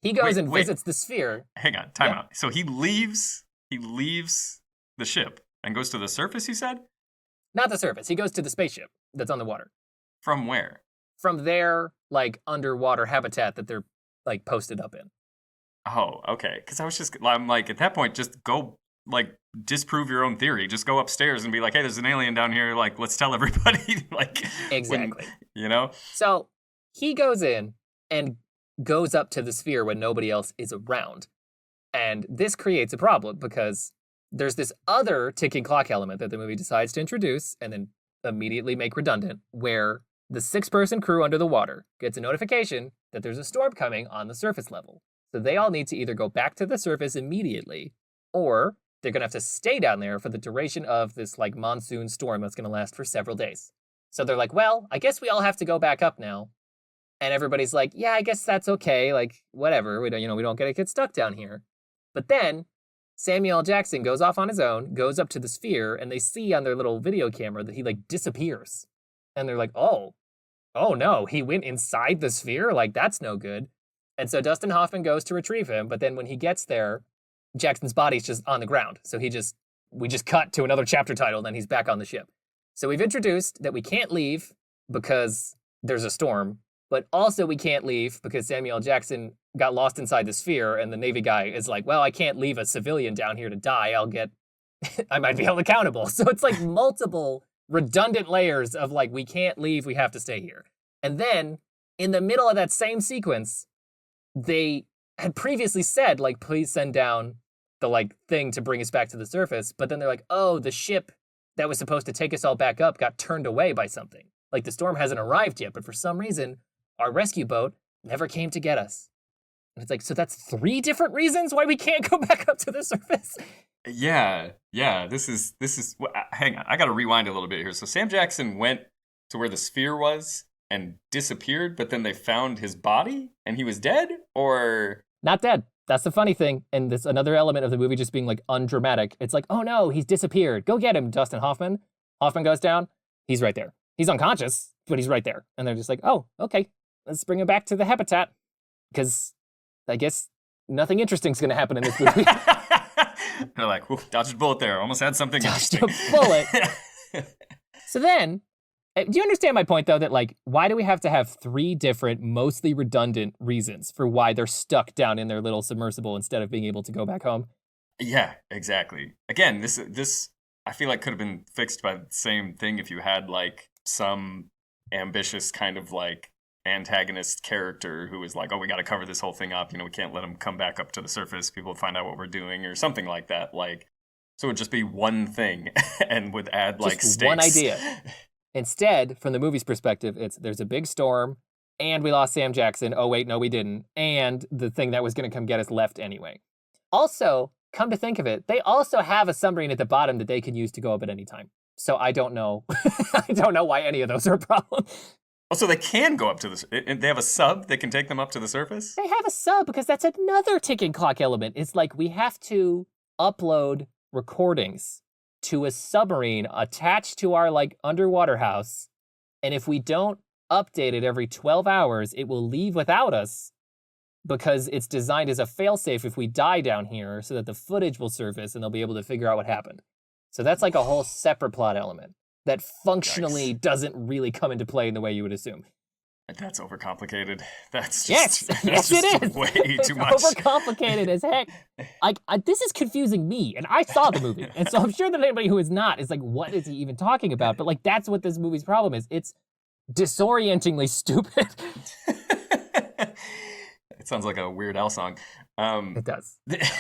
He goes and visits the sphere. Hang on, time out. So he leaves the ship and goes to the surface, you said? Not the surface. He goes to the spaceship that's on the water. From where? From their, like, underwater habitat that they're like posted up in. Oh, okay. Because I'm like, at that point, just go, like, disprove your own theory. Just go upstairs and be like, hey, there's an alien down here. Like, let's tell everybody. Like, exactly. You know? So he goes in and goes up to the sphere when nobody else is around. And this creates a problem because there's this other ticking clock element that the movie decides to introduce and then immediately make redundant, where the 6-person crew under the water gets a notification that there's a storm coming on the surface level. So they all need to either go back to the surface immediately, or they're going to have to stay down there for the duration of this like monsoon storm that's going to last for several days. So they're like, well, I guess we all have to go back up now. And everybody's like, yeah, I guess that's okay. Like, whatever. We don't get stuck down here. But then Samuel L. Jackson goes off on his own, goes up to the sphere, and they see on their little video camera that he like disappears. And they're like, oh no, he went inside the sphere? Like, that's no good. And so Dustin Hoffman goes to retrieve him, but then when he gets there, Jackson's body's just on the ground. So we just cut to another chapter title, and then he's back on the ship. So we've introduced that we can't leave because there's a storm, but also we can't leave because Samuel L. Jackson got lost inside the sphere, and the Navy guy is like, well, I can't leave a civilian down here to die. I might be held accountable. So it's like multiple redundant layers of like, we can't leave, we have to stay here. And then in the middle of that same sequence, they had previously said, like, please send down the like thing to bring us back to the surface. But then they're like, oh, the ship that was supposed to take us all back up got turned away by something. Like, the storm hasn't arrived yet, but for some reason, our rescue boat never came to get us. And it's like, so that's 3 different reasons why we can't go back up to the surface? Yeah. This is. Hang on, I got to rewind a little bit here. So Sam Jackson went to where the sphere was and disappeared, but then they found his body and he was dead, or not dead. That's the funny thing, and this another element of the movie just being like undramatic. It's like, oh no, he's disappeared. Go get him, Dustin Hoffman. Hoffman goes down. He's right there. He's unconscious, but he's right there. And they're just like, oh, okay, let's bring him back to the habitat, because I guess nothing interesting's going to happen in this movie. They're like, dodged a bullet there. Almost had something dodged interesting. A bullet. So then, do you understand my point, though, that, like, why do we have to have 3 different, mostly redundant reasons for why they're stuck down in their little submersible instead of being able to go back home? Yeah, exactly. Again, this I feel like could have been fixed by the same thing if you had, like, some ambitious kind of, like, antagonist character who was like, oh, we got to cover this whole thing up. We can't let them come back up to the surface. People find out what we're doing or something like that. Like, so it would just be one thing and would add, like, just stakes. One idea. Instead, from the movie's perspective, there's a big storm, and we lost Sam Jackson. Oh, wait, no, we didn't. And the thing that was going to come get us left anyway. Also, come to think of it, they also have a submarine at the bottom that they can use to go up at any time. So I don't know. I don't know why any of those are a problem. Also, they can go up to they have a sub that can take them up to the surface? They have a sub because that's another ticking clock element. It's like we have to upload recordings to a submarine attached to our like underwater house. And if we don't update it every 12 hours, it will leave without us because it's designed as a failsafe if we die down here so that the footage will surface and they'll be able to figure out what happened. So that's like a whole separate plot element that functionally doesn't really come into play in the way you would assume. That's overcomplicated. That's just, yes, it is. Way too much. Overcomplicated as heck. This is confusing me, and I saw the movie, and so I'm sure that anybody who is not is like, what is he even talking about? But like, that's what this movie's problem is. It's disorientingly stupid. It sounds like a Weird Al song. It does. Okay.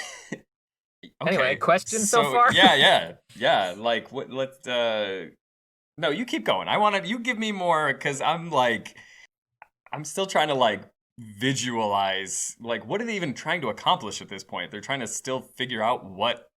Anyway, questions so far? Yeah. Like, what? Let's. No, you keep going. You give me more, because I'm still trying to like visualize, like, what are they even trying to accomplish at this point? They're trying to still figure out what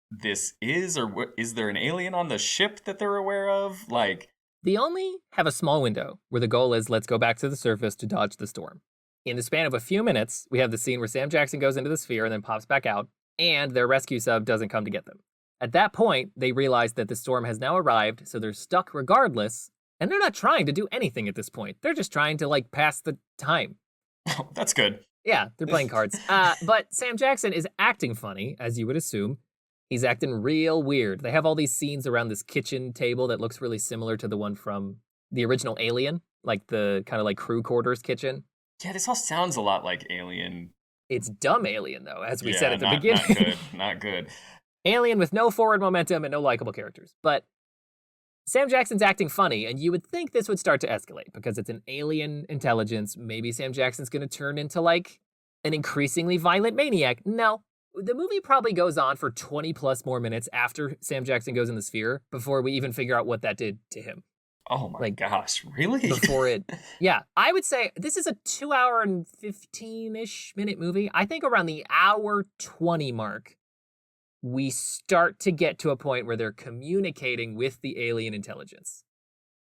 this is, or is there an alien on the ship that they're aware of? Like, they only have a small window where the goal is, let's go back to the surface to dodge the storm. In the span of a few minutes, we have the scene where Sam Jackson goes into the sphere and then pops back out, and their rescue sub doesn't come to get them. At that point, they realize that the storm has now arrived, so they're stuck regardless, and they're not trying to do anything at this point. They're just trying to, like, pass the time. Oh, that's good. Yeah, they're playing cards. But Sam Jackson is acting funny, as you would assume. He's acting real weird. They have all these scenes around this kitchen table that looks really similar to the one from the original Alien, like the kind of like crew quarters kitchen. Yeah, this all sounds a lot like Alien. It's dumb Alien, though, as we said at the beginning. Not good. Alien with no forward momentum and no likable characters. But Sam Jackson's acting funny, and you would think this would start to escalate because it's an alien intelligence. Maybe Sam Jackson's going to turn into, like, an increasingly violent maniac. No. The movie probably goes on for 20 plus more minutes after Sam Jackson goes in the sphere before we even figure out what that did to him. Oh my gosh, really? Before it, yeah. I would say this is a 2 hour and 15-ish minute movie. I think around the hour 20 mark, we start to get to a point where they're communicating with the alien intelligence.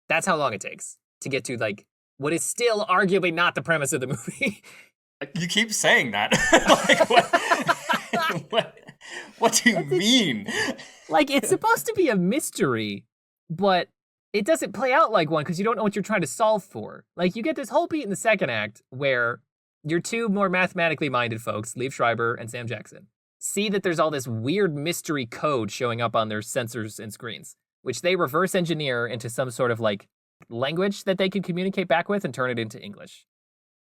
That's how long it takes to get to, like, what is still arguably not the premise of the movie. You keep saying that. Like, what do you mean? Like, it's supposed to be a mystery, but it doesn't play out like one because you don't know what you're trying to solve for. Like, you get this whole beat in the second act where your two more mathematically minded folks, Liev Schreiber and Sam Jackson, see that there's all this weird mystery code showing up on their sensors and screens, which they reverse engineer into some sort of, like, language that they can communicate back with and turn it into English.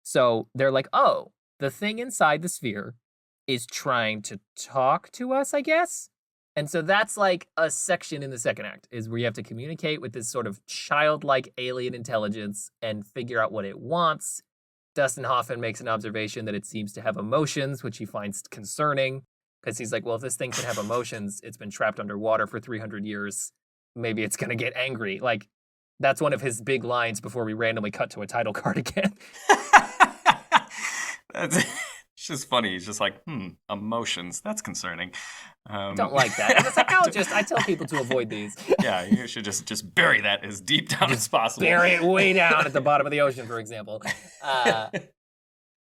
So they're like, oh, the thing inside the sphere is trying to talk to us, I guess? And so that's like a section in the second act, is where you have to communicate with this sort of childlike alien intelligence and figure out what it wants. Dustin Hoffman makes an observation that it seems to have emotions, which he finds concerning, because he's like, well, if this thing can have emotions, it's been trapped underwater for 300 years. Maybe it's going to get angry. Like, that's one of his big lines before we randomly cut to a title card again. It's just funny. He's just like, emotions. That's concerning. Don't like that. As a psychologist, I tell people to avoid these. Yeah, you should just bury that as deep down as possible. Bury it way down at the bottom of the ocean, for example.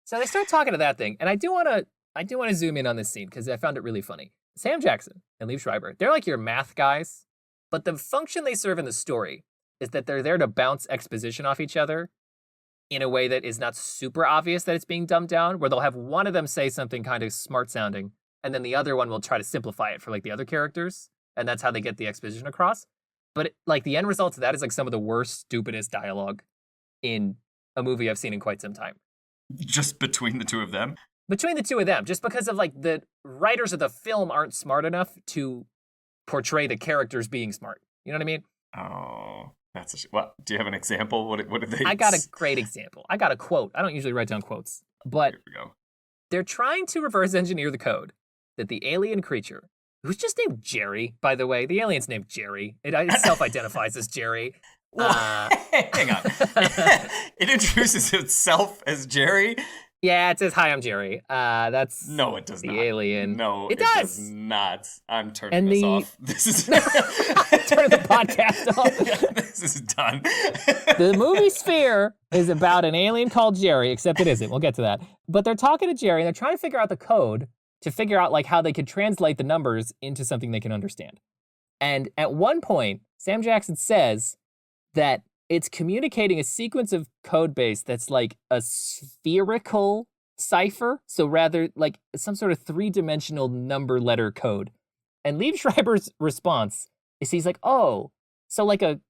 So they start talking to that thing, and I do want to zoom in on this scene because I found it really funny. Sam Jackson and Liev Schreiber, they're like your math guys, but the function they serve in the story is that they're there to bounce exposition off each other in a way that is not super obvious that it's being dumbed down, where they'll have one of them say something kind of smart sounding, and then the other one will try to simplify it for, like, the other characters, and that's how they get the exposition across. But like, the end result of that is like some of the worst, stupidest dialogue in a movie I've seen in quite some time. Just between the two of them? Between the two of them, just because of, like, the writers of the film aren't smart enough to portray the characters being smart. You know what I mean? Oh, what? Do you have an example? What did they? I got a great example. I got a quote. I don't usually write down quotes, but here we go. They're trying to reverse engineer the code that the alien creature, who's just named Jerry, by the way, the alien's named Jerry. It self-identifies as Jerry. Hang on. It introduces itself as Jerry? Yeah, it says, "Hi, I'm Jerry." That's no, it does the not. Alien. No, it does not. I'm turning this off. This is turn the podcast off. Yeah, this is done. The movie Sphere is about an alien called Jerry, except it isn't. We'll get to that. But they're talking to Jerry, and they're trying to figure out the code to figure out, like, how they could translate the numbers into something they can understand. And at one point, Sam Jackson says that it's communicating a sequence of code base that's like a spherical cipher. So rather like some sort of three-dimensional number letter code. And Liev Schreiber's response is he's like, oh, so like a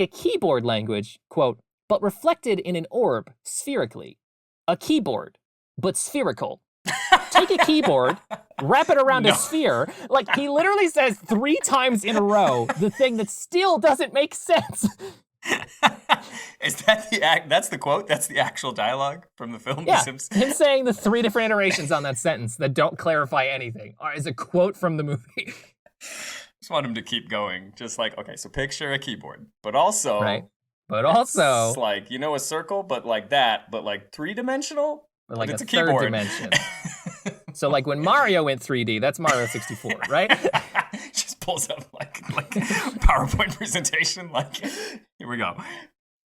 keyboard language, quote, but reflected in an orb spherically. A keyboard, but spherical. Take a keyboard, wrap it around a sphere. Like, he literally says 3 times in a row the thing that still doesn't make sense. Is that the act? That's the quote? That's the actual dialogue from the film? Yeah, him saying the 3 different iterations on that sentence that don't clarify anything is a quote from the movie. Just want him to keep going. Just like, okay, so picture a keyboard. But also... Right. But also... It's like, a circle, but like that, but like 3-dimensional? But like it's a keyboard. third dimension. So like when Mario went 3D, that's Mario 64, right? Just pulls up like PowerPoint presentation. Like, here we go.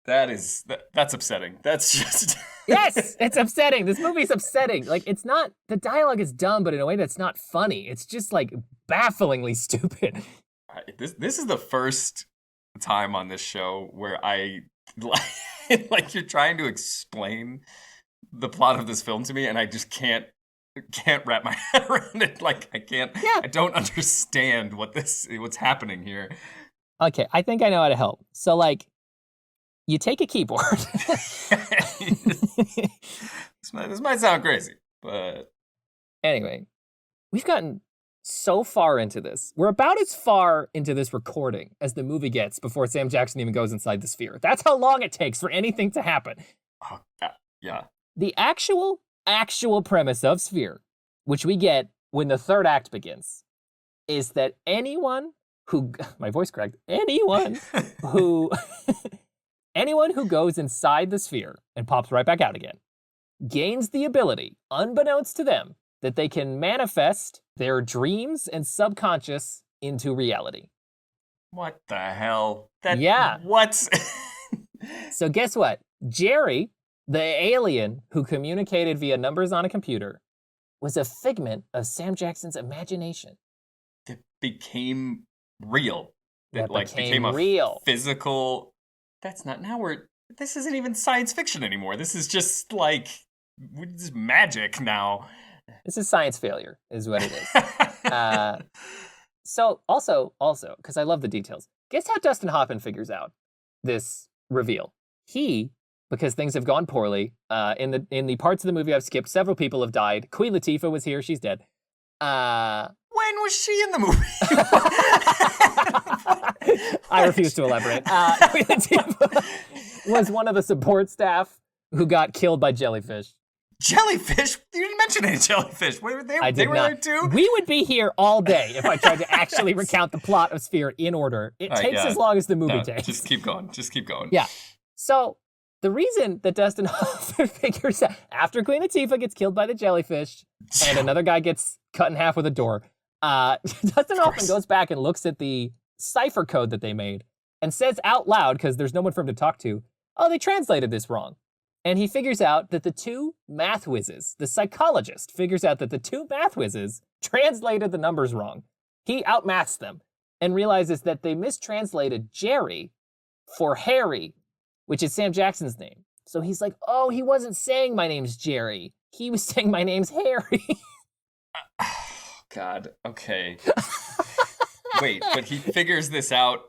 That's upsetting. That's just... Yes, it's upsetting. This movie's upsetting. Like, it's not... The dialogue is dumb, but in a way that's not funny. It's just like bafflingly stupid. This is the first time on this show where I... like you're trying to explain the plot of this film to me, and I just can't wrap my head around it. Like, I can't. Yeah. I don't understand what's happening here. Okay, I think I know how to help. So, like, you take a keyboard. This might sound crazy, but anyway, we've gotten so far into this. We're about as far into this recording as the movie gets before Sam Jackson even goes inside the sphere. That's how long it takes for anything to happen. Oh, yeah. The actual premise of Sphere, which we get when the third act begins, is that anyone who goes inside the sphere and pops right back out again gains the ability, unbeknownst to them, that they can manifest their dreams and subconscious into reality. What the hell? What? So guess what? Jerry, the alien who communicated via numbers on a computer, was a figment of Sam Jackson's imagination. It became real. It became a real. Physical... This isn't even science fiction anymore. This is just like... This is magic now. This is science failure, is what it is. So, also, because I love the details, guess how Dustin Hoffman figures out this reveal? Because things have gone poorly, in the parts of the movie I've skipped, several people have died. Queen Latifah was here, she's dead. When was she in the movie? I refuse to elaborate. Queen Latifah was one of the support staff who got killed by jellyfish. Jellyfish? You didn't mention any jellyfish. They were there too? We would be here all day if I tried to actually recount the plot of Sphere in order. It takes as long as the movie takes. Just keep going. Yeah. So the reason that Dustin Hoffman figures out, after Queen Latifah gets killed by the jellyfish and another guy gets cut in half with a door, Dustin Hoffman goes back and looks at the cipher code that they made and says out loud, because there's no one for him to talk to, oh, they translated this wrong. And he figures out that the two math whizzes, the psychologist figures out that the two math whizzes translated the numbers wrong. He outmaths them and realizes that they mistranslated Jerry for Harry, which is Sam Jackson's name. So he's like, oh, he wasn't saying my name's Jerry. He was saying my name's Harry. God, okay. Wait, but he figures this out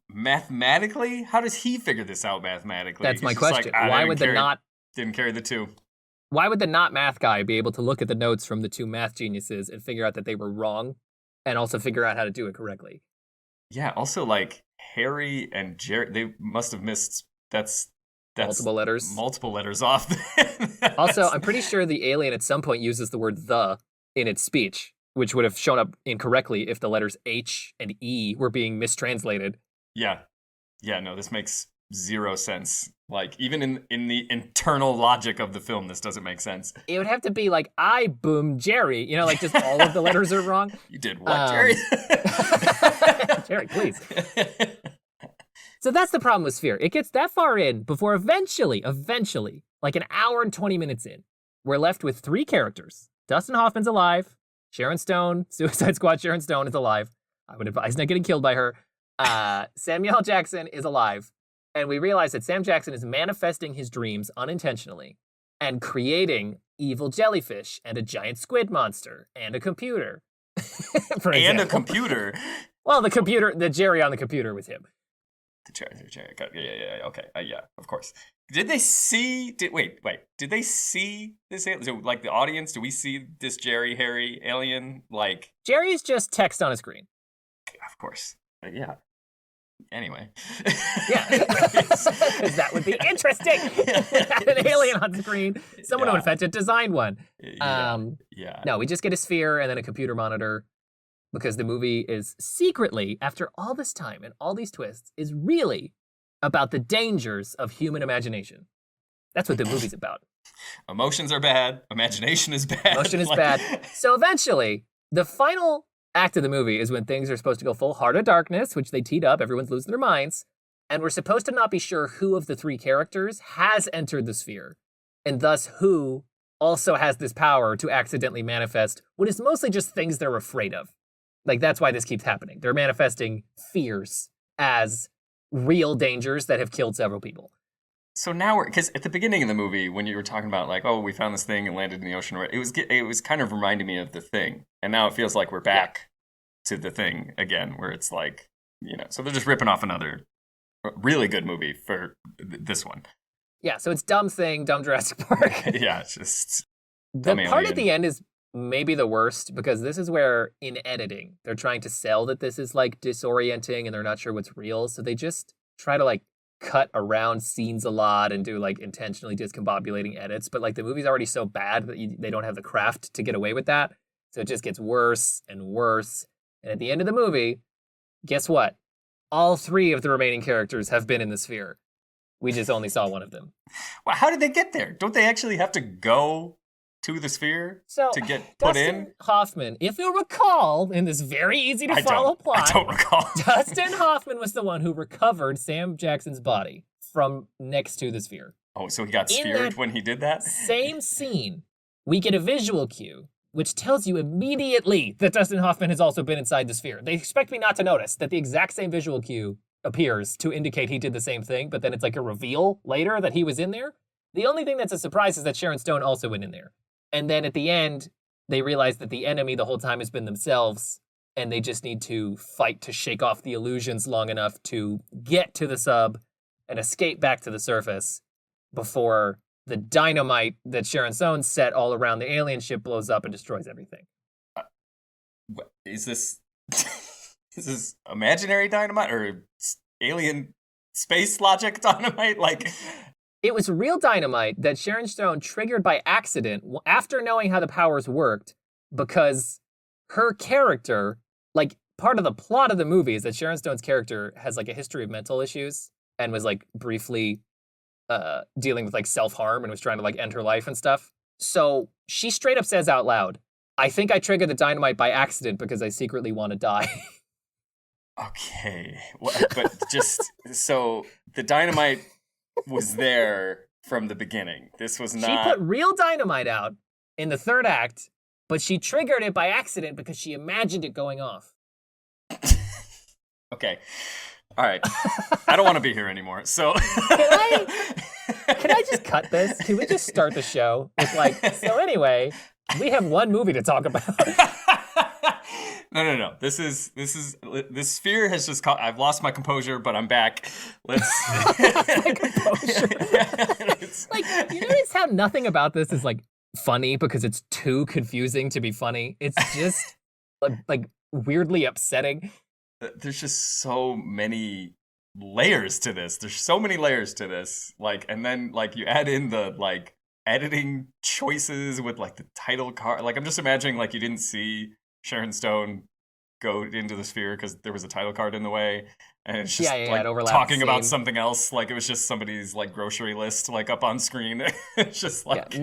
mathematically? How does he figure this out mathematically? That's my question. Why would didn't carry the two? Why would the not math guy be able to look at the notes from the two math geniuses and figure out that they were wrong and also figure out how to do it correctly? Yeah, also like Harry and Jerry, they must have missed that's multiple letters off. Also, I'm pretty sure the alien at some point uses the word the in its speech, which would have shown up incorrectly if the letters H and E were being mistranslated. Yeah, no, this makes zero sense. Like, even in the internal logic of the film, this doesn't make sense. It would have to be like, I boom Jerry. You know, like just all of the letters are wrong. You did what, Jerry? Jerry, please. So that's the problem with Sphere. It gets that far in before eventually, like an hour and 20 minutes in, we're left with three characters. Dustin Hoffman's alive. Sharon Stone, Suicide Squad Sharon Stone is alive. I would advise not getting killed by her. Samuel L. Jackson is alive. And we realize that Sam Jackson is manifesting his dreams unintentionally and creating evil jellyfish and a giant squid monster and a computer. And a computer? Well, the Jerry on the computer was him. The Jerry. Yeah, okay. Yeah, of course. Did they see, did they see this alien? So, like, the audience, do we see this Jerry, Harry alien? Like, Jerry's just text on a screen. Of course. Yeah. Anyway. Yeah. because that would be interesting. Have an alien on screen. Someone who invented designed one. No, we just get a sphere and then a computer monitor because the movie is secretly, after all this time and all these twists, is really about the dangers of human imagination. That's what the movie's about. Emotions are bad. Imagination is bad. Emotion is bad. So eventually, the final act of the movie is when things are supposed to go full Heart of Darkness, which they teed up. Everyone's losing their minds. And we're supposed to not be sure who of the three characters has entered the sphere. And thus who also has this power to accidentally manifest what is mostly just things they're afraid of. Like, that's why this keeps happening. They're manifesting fears as real dangers that have killed several people. So now because at the beginning of the movie, when you were talking about like, oh, we found this thing and landed in the ocean, it was kind of reminding me of The Thing. And now it feels like we're back to The Thing again, where it's like, so they're just ripping off another really good movie for this one. Yeah, so it's Dumb Thing, Dumb Jurassic Park. Yeah, it's just... The part at the end is maybe the worst, because this is where, in editing, they're trying to sell that this is, like, disorienting and they're not sure what's real, so they just try to, like, cut around scenes a lot and do, like, intentionally discombobulating edits, but, like, the movie's already so bad that they don't have the craft to get away with that, so it just gets worse and worse, and at the end of the movie, guess what? All three of the remaining characters have been in the sphere. We just only saw one of them. Well, how did they get there? Don't they actually have to go to the sphere to get put in? Hoffman, if you'll recall, in this very easy to follow plot, I don't recall. Dustin Hoffman was the one who recovered Sam Jackson's body from next to the sphere. Oh, so he got sphered when he did that? Same scene, we get a visual cue, which tells you immediately that Dustin Hoffman has also been inside the sphere. They expect me not to notice that the exact same visual cue appears to indicate he did the same thing, but then it's like a reveal later that he was in there. The only thing that's a surprise is that Sharon Stone also went in there. And then at the end, they realize that the enemy the whole time has been themselves, and they just need to fight to shake off the illusions long enough to get to the sub and escape back to the surface before the dynamite that Sharon Stone set all around the alien ship blows up and destroys everything. Is this imaginary dynamite or alien space logic dynamite? Like, it was real dynamite that Sharon Stone triggered by accident after knowing how the powers worked, because her character, like, part of the plot of the movie is that Sharon Stone's character has, like, a history of mental issues and was, like, briefly dealing with, like, self-harm and was trying to, like, end her life and stuff. So she straight up says out loud, I think I triggered the dynamite by accident because I secretly want to die. Okay. But just, so the dynamite was there from the beginning. This was not... She put real dynamite out in the third act, but she triggered it by accident because she imagined it going off. Okay. All right. I don't want to be here anymore. So Can I just cut this? Can we just start the show with like, so anyway, we have one movie to talk about. No. This sphere has just caught. I've lost my composure, but I'm back. Let's. My composure. Like, you notice how nothing about this is like funny because it's too confusing to be funny. It's just like weirdly upsetting. There's just so many layers to this. There's so many layers to this. Like, and then like you add in the like editing choices with like the title card. Like, I'm just imagining like you didn't see Sharon Stone go into the sphere because there was a title card in the way, and it's just like talking about something else. Like it was just somebody's like grocery list like up on screen. It's just like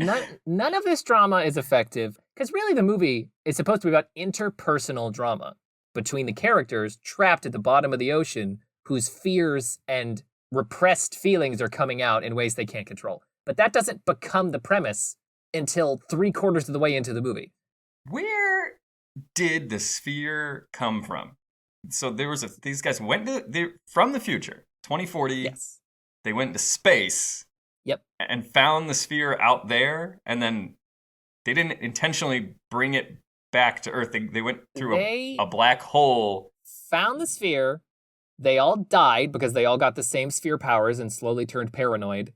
none of this drama is effective because really the movie is supposed to be about interpersonal drama between the characters trapped at the bottom of the ocean whose fears and repressed feelings are coming out in ways they can't control. But that doesn't become the premise until 3/4 of the way into the movie. Where did the sphere come from? So there was these guys went from the future, 2040. Yes. They went into space. Yep. And found the sphere out there, and then they didn't intentionally bring it back to Earth. They went through a black hole. Found the sphere. They all died because they all got the same sphere powers and slowly turned paranoid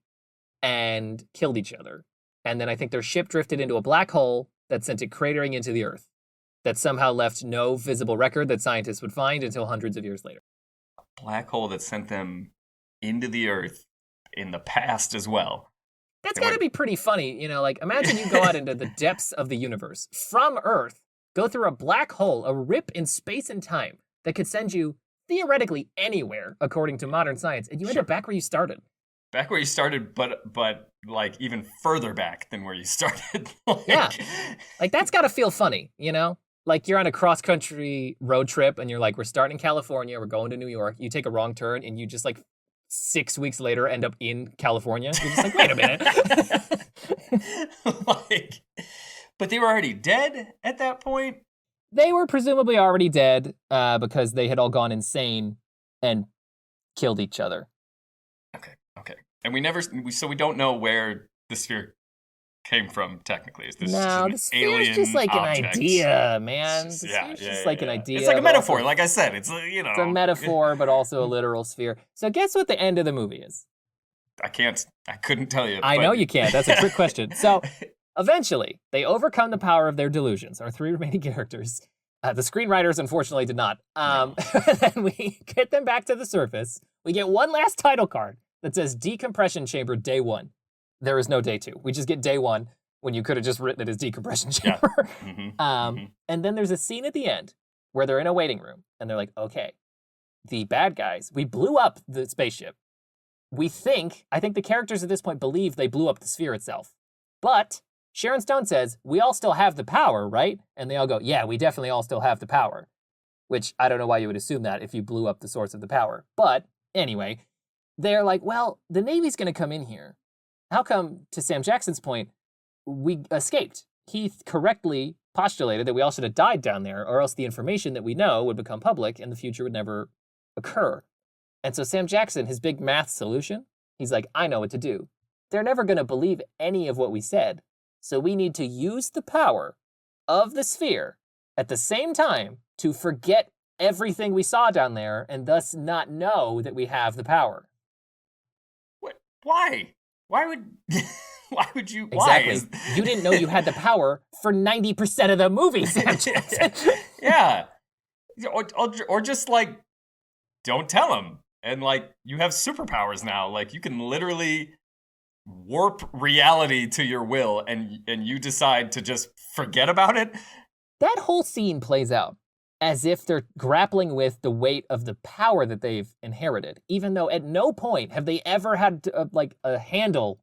and killed each other. And then I think their ship drifted into a black hole that sent it cratering into the Earth. That somehow left no visible record that scientists would find until hundreds of years later. A black hole that sent them into the Earth in the past as well. That's got to be pretty funny. You know, like imagine you go out into the depths of the universe from Earth, go through a black hole, a rip in space and time that could send you theoretically anywhere according to modern science, and you end up back where you started. Back where you started, but like even further back than where you started. Yeah, like that's got to feel funny, you know? Like you're on a cross-country road trip and you're like, we're starting in California, we're going to New York. You take a wrong turn and you just like 6 weeks later end up in California. You're just like, wait a minute. Like, but they were already dead at that point? They were presumably already dead because they had all gone insane and killed each other. Okay. And we don't know where the sphere came from, technically. Is this no, the sphere is just like object? An idea, man. It's just like an idea. It's like a metaphor, like I said. It's, you know. It's a metaphor, but also a literal sphere. So guess what the end of the movie is? I couldn't tell you. I know you can't. That's a trick question. So eventually, they overcome the power of their delusions, our three remaining characters. The screenwriters, unfortunately, did not. Then we get them back to the surface. We get one last title card that says Decompression Chamber Day 1. There is no Day 2. We just get Day 1 when you could have just written it as Decompression Chamber. Yeah. And then there's a scene at the end where they're in a waiting room and they're like, okay, the bad guys, we blew up the spaceship. I think the characters at this point believe they blew up the sphere itself. But Sharon Stone says, we all still have the power, right? And they all go, yeah, we definitely all still have the power. Which I don't know why you would assume that if you blew up the source of the power. But anyway, they're like, well, the Navy's going to come in here. How come, to Sam Jackson's point, we escaped? He correctly postulated that we all should have died down there, or else the information that we know would become public and the future would never occur. And so Sam Jackson, his big math solution, he's like, I know what to do. They're never going to believe any of what we said. So we need to use the power of the sphere at the same time to forget everything we saw down there and thus not know that we have the power. What? Why? Why would you? Exactly. Why? You didn't know you had the power for 90% of the movie, Sam Jackson. Yeah. Or just like, don't tell them. And like, you have superpowers now. Like, you can literally warp reality to your will, and you decide to just forget about it. That whole scene plays out as if they're grappling with the weight of the power that they've inherited, even though at no point have they ever had a handle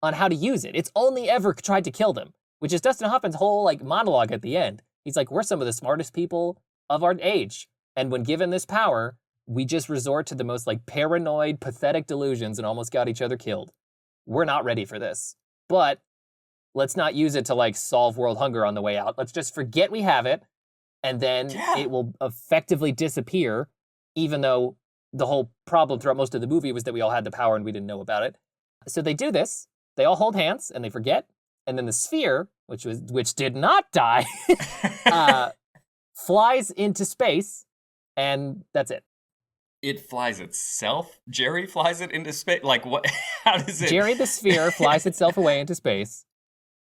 on how to use it. It's only ever tried to kill them, which is Dustin Hoffman's whole like monologue at the end. He's like, we're some of the smartest people of our age, and when given this power, we just resort to the most like paranoid, pathetic delusions and almost got each other killed. We're not ready for this. But let's not use it to like solve world hunger on the way out. Let's just forget we have it, and then it will effectively disappear, even though the whole problem throughout most of the movie was that we all had the power and we didn't know about it. So they do this. They all hold hands and they forget. And then the sphere, which did not die, flies into space, and that's it. It flies itself? Jerry flies it into space? Like, what? How does it? Jerry the sphere flies itself away into space.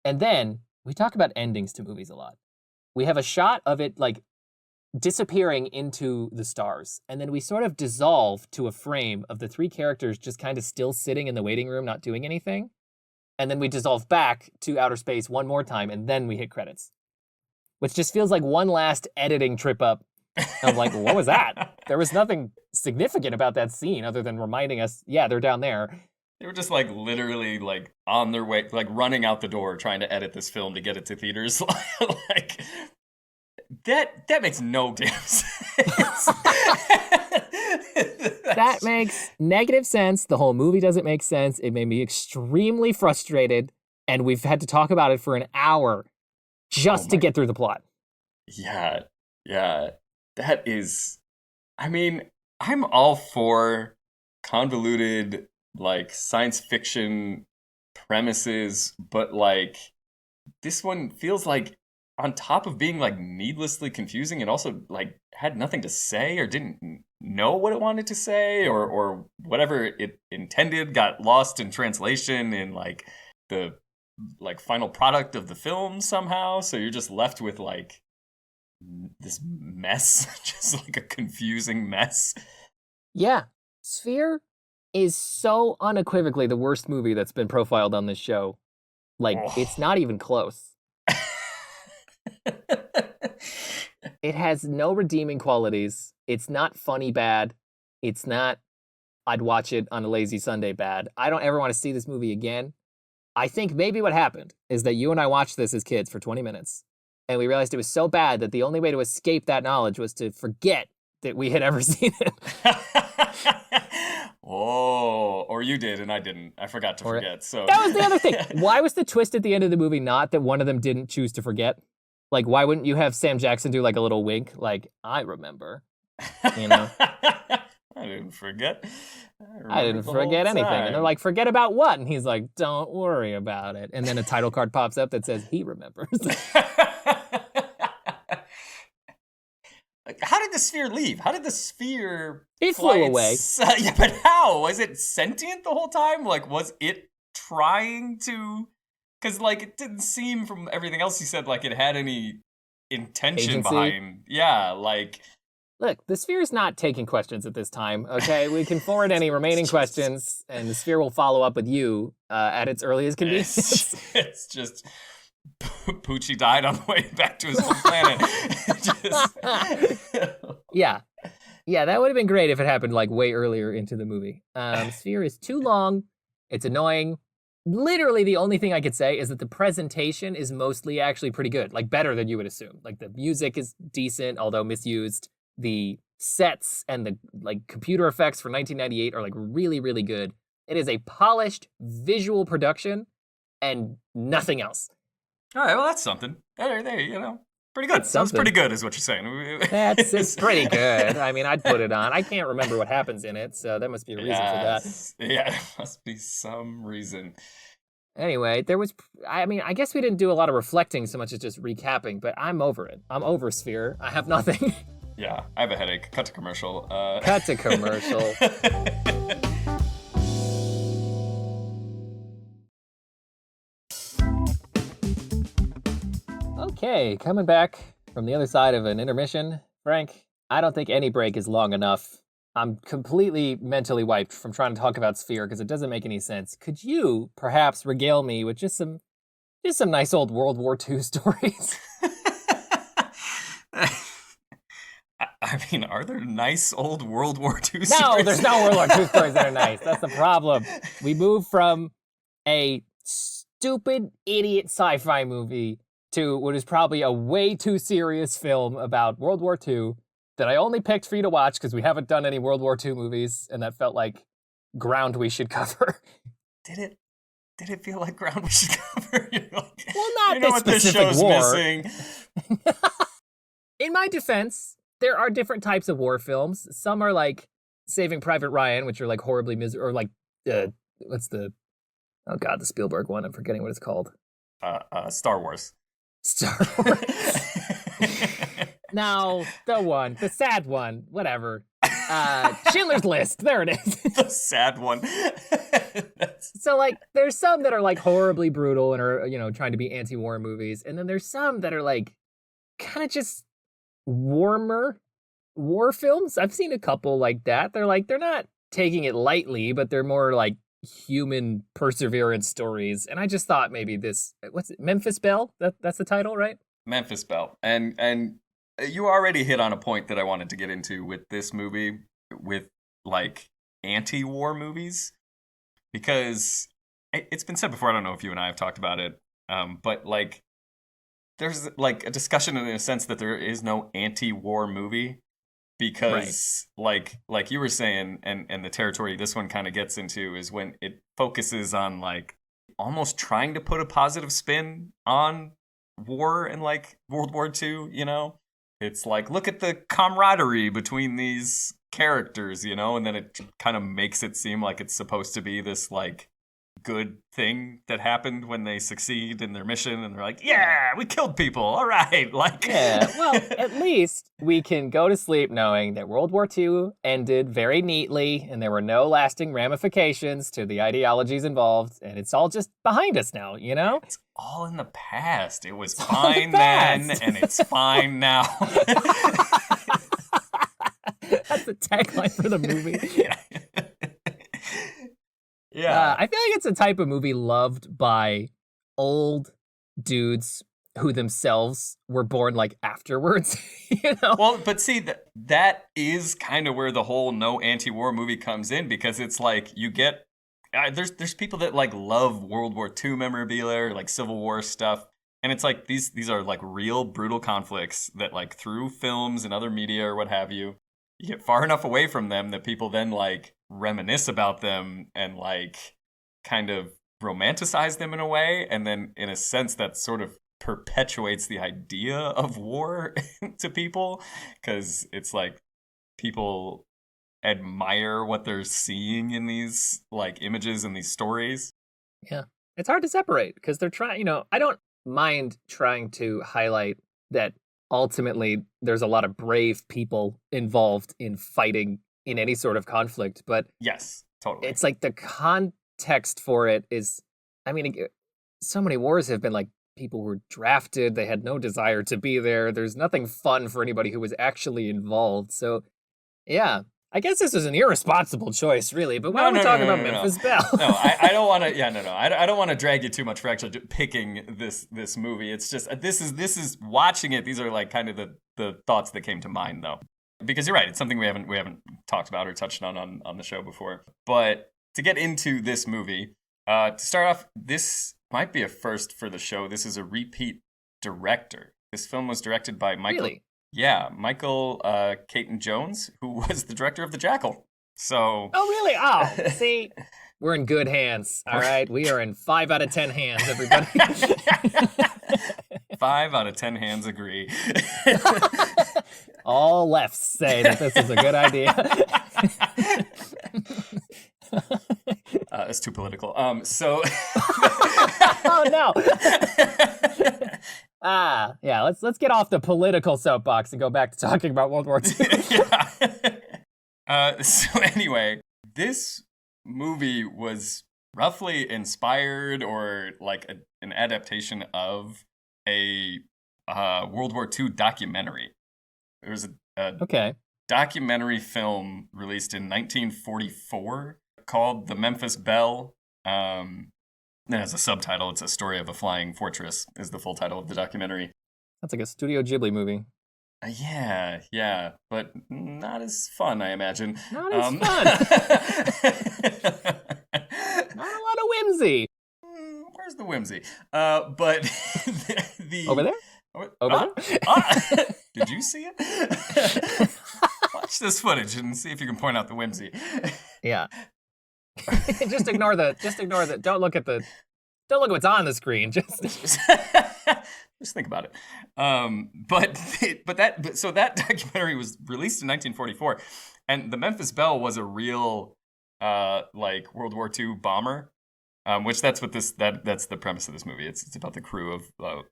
And then we talk about endings to movies a lot. We have a shot of it like disappearing into the stars. And then we sort of dissolve to a frame of the three characters just kind of still sitting in the waiting room, not doing anything. And then we dissolve back to outer space one more time, and then we hit credits. Which just feels like one last editing trip up. I'm like, what was that? There was nothing significant about that scene other than reminding us, yeah, they're down there. They were just like literally like on their way, like running out the door trying to edit this film to get it to theaters. Like that makes no damn sense. That makes negative sense. The whole movie doesn't make sense. It made me extremely frustrated, and we've had to talk about it for an hour just to get through the plot. Yeah. That is, I mean, I'm all for convoluted, like, science fiction premises, but, like, this one feels like, on top of being, like, needlessly confusing and also, like, had nothing to say or didn't know what it wanted to say or whatever it intended got lost in translation in, like, the, like, final product of the film somehow. So you're just left with, like, this mess, just like a confusing mess. Yeah. Sphere is so unequivocally the worst movie that's been profiled on this show. Like, it's not even close. It has no redeeming qualities. It's not funny bad. It's not, I'd watch it on a lazy Sunday bad. I don't ever want to see this movie again. I think maybe what happened is that you and I watched this as kids for 20 minutes, and we realized it was so bad that the only way to escape that knowledge was to forget that we had ever seen it. Oh, or you did and I didn't. I forgot to forget. So that was the other thing. Why was the twist at the end of the movie not that one of them didn't choose to forget? Like, why wouldn't you have Sam Jackson do like a little wink? Like, I remember, you know? I didn't forget. I didn't forget anything. And they're like, forget about what? And he's like, don't worry about it. And then a title card pops up that says he remembers. How did the sphere leave? How did the sphere It flew away. Yeah, but how? Was it sentient the whole time? Like, was it trying to... Because, like, it didn't seem from everything else he said like it had any intention Agency? behind... Yeah, like... Look, the sphere is not taking questions at this time, okay? We can forward any remaining questions, and the sphere will follow up with you at its earliest convenience. It's just... Poochie died on the way back to his home planet. Yeah, that would have been great if it happened like way earlier into the movie. Sphere is too long. It's annoying. Literally, the only thing I could say is that the presentation is mostly actually pretty good, like better than you would assume. Like the music is decent, although misused. The sets and the like computer effects for 1998 are like really, really good. It is a polished visual production and nothing else. All right, well, that's something. There, you know, pretty good. Sounds pretty good is what you're saying. It's pretty good. I mean, I'd put it on. I can't remember what happens in it, so there must be a reason for that. Yeah, there must be some reason. Anyway, I guess we didn't do a lot of reflecting so much as just recapping, but I'm over it. I'm over Sphere. I have nothing. Yeah, I have a headache. Cut to commercial. Cut to commercial. Okay, coming back from the other side of an intermission. Frank, I don't think any break is long enough. I'm completely mentally wiped from trying to talk about Sphere because it doesn't make any sense. Could you perhaps regale me with just some nice old World War II stories? I mean, are there nice old World War II stories? No, there's no World War II stories that are nice. That's the problem. We moved from a stupid, idiot sci-fi movie to what is probably a way too serious film about World War II that I only picked for you to watch because we haven't done any World War II movies, and that felt like ground we should cover. Did it feel like ground we should cover? Well, not you know this what this specific show's war. missing. In my defense, there are different types of war films. Some are like Saving Private Ryan, which are like horribly miserable, or like what's the the Spielberg one? I'm forgetting what it's called. Star Wars. Star Wars. No, the sad one, whatever. Schindler's List. There it is. The sad one. So like, there's some that are like horribly brutal and are, you know, trying to be anti-war movies, and then there's some that are like kind of just warmer war films. I've seen a couple like that. They're not taking it lightly, but they're more like human perseverance stories. And I just thought maybe this, what's it, Memphis Belle? That's the title, right? Memphis Belle. And you already hit on a point that I wanted to get into with this movie, with like anti-war movies, because it's been said before. I don't know if you and I have talked about it, but like there's like a discussion in a sense that there is no anti-war movie, because like you were saying, and the territory this one kind of gets into is when it focuses on like almost trying to put a positive spin on war and like World War II, you know? It's like, look at the camaraderie between these characters, you know? And then it kind of makes it seem like it's supposed to be this like good thing that happened when they succeed in their mission, and they're like, yeah, we killed people, all right. Like, yeah, well, at least we can go to sleep knowing that World War II ended very neatly and there were no lasting ramifications to the ideologies involved, and it's all just behind us now, you know? It's all in the past. It was fine then, and it's fine now. That's the tagline for the movie. Yeah. I feel like it's a type of movie loved by old dudes who themselves were born like afterwards, you know? Well, but see, that is kind of where the whole no anti-war movie comes in, because it's like you get there's people that like love World War II memorabilia or like Civil War stuff, and it's like these are like real brutal conflicts that like through films and other media or what have you, you get far enough away from them that people then like reminisce about them and like kind of romanticize them in a way, and then in a sense that sort of perpetuates the idea of war to people, because it's like people admire what they're seeing in these like images and these stories. Yeah. It's hard to separate because they're trying, you know, I don't mind trying to highlight that ultimately there's a lot of brave people involved in fighting in any sort of conflict, but yes, totally. It's like the context for it is, I mean, so many wars have been like people were drafted, they had no desire to be there. There's nothing fun for anybody who was actually involved. So, yeah, I guess this was an irresponsible choice, really. But why are we talking about Memphis Belle? No, I don't want to. Yeah, no. I don't want to drag you too much for actually picking this movie. It's just this is watching it. These are like kind of the thoughts that came to mind, though, because you're right. It's something we haven't talked about or touched on the show before. But to get into this movie, to start off, this might be a first for the show. This is a repeat director. This film was directed by Michael. Really? Yeah, Michael Caton Jones, who was the director of The Jackal. So. Oh, really? Oh, see, we're in good hands. All right, we are in 5 out of 10 hands, everybody. 5 out of 10 hands agree. All lefts say that this is a good idea. It's too political. So. Oh no. Yeah. Let's get off the political soapbox and go back to talking about World War II. Yeah. So anyway, this movie was roughly inspired or like an adaptation of a World War II documentary. There was a documentary film released in 1944 called The Memphis Belle. It has a subtitle. It's A Story of a Flying Fortress is the full title of the documentary. That's like a Studio Ghibli movie. Yeah, but not as fun, I imagine. Not as fun. Not a lot of whimsy. Where's the whimsy? But the over there? Over there? Did you see it? Watch this footage and see if you can point out the whimsy. Yeah. Just ignore the. Don't look at what's on the screen. Just think about it. So that documentary was released in 1944, and the Memphis Belle was a real like World War II bomber, which that's what that's the premise of this movie. It's about the crew of a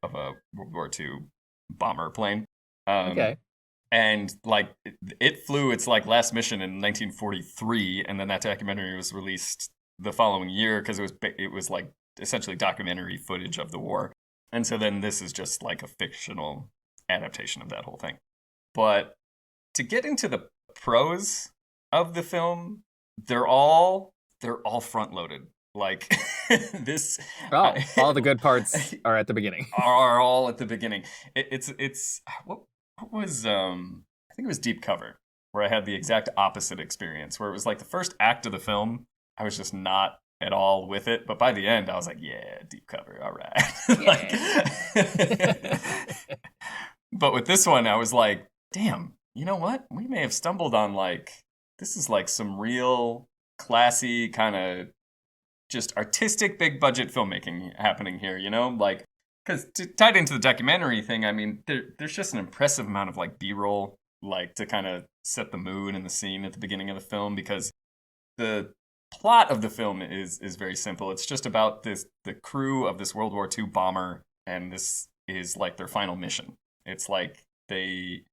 World War II bomber plane. Okay. And like it flew its like last mission in 1943, and then that documentary was released the following year because it was like essentially documentary footage of the war. And so then this is just like a fictional adaptation of that whole thing. But to get into the pros of the film, they're all front loaded. Like this. Oh, all the good parts are at the beginning. Are all at the beginning. It's what was I think it was Deep Cover, where I had the exact opposite experience, where it was like the first act of the film, I was just not at all with it, but by the end I was like, yeah, Deep Cover, all right. But with this one I was like, damn, you know what, we may have stumbled on like, this is like some real classy kind of just artistic big budget filmmaking happening here, you know, like, because tied into the documentary thing, I mean, there's just an impressive amount of like B-roll, like to kind of set the mood and the scene at the beginning of the film, because the plot of the film is very simple. It's just about the crew of this World War II bomber, and this is like their final mission. It's like they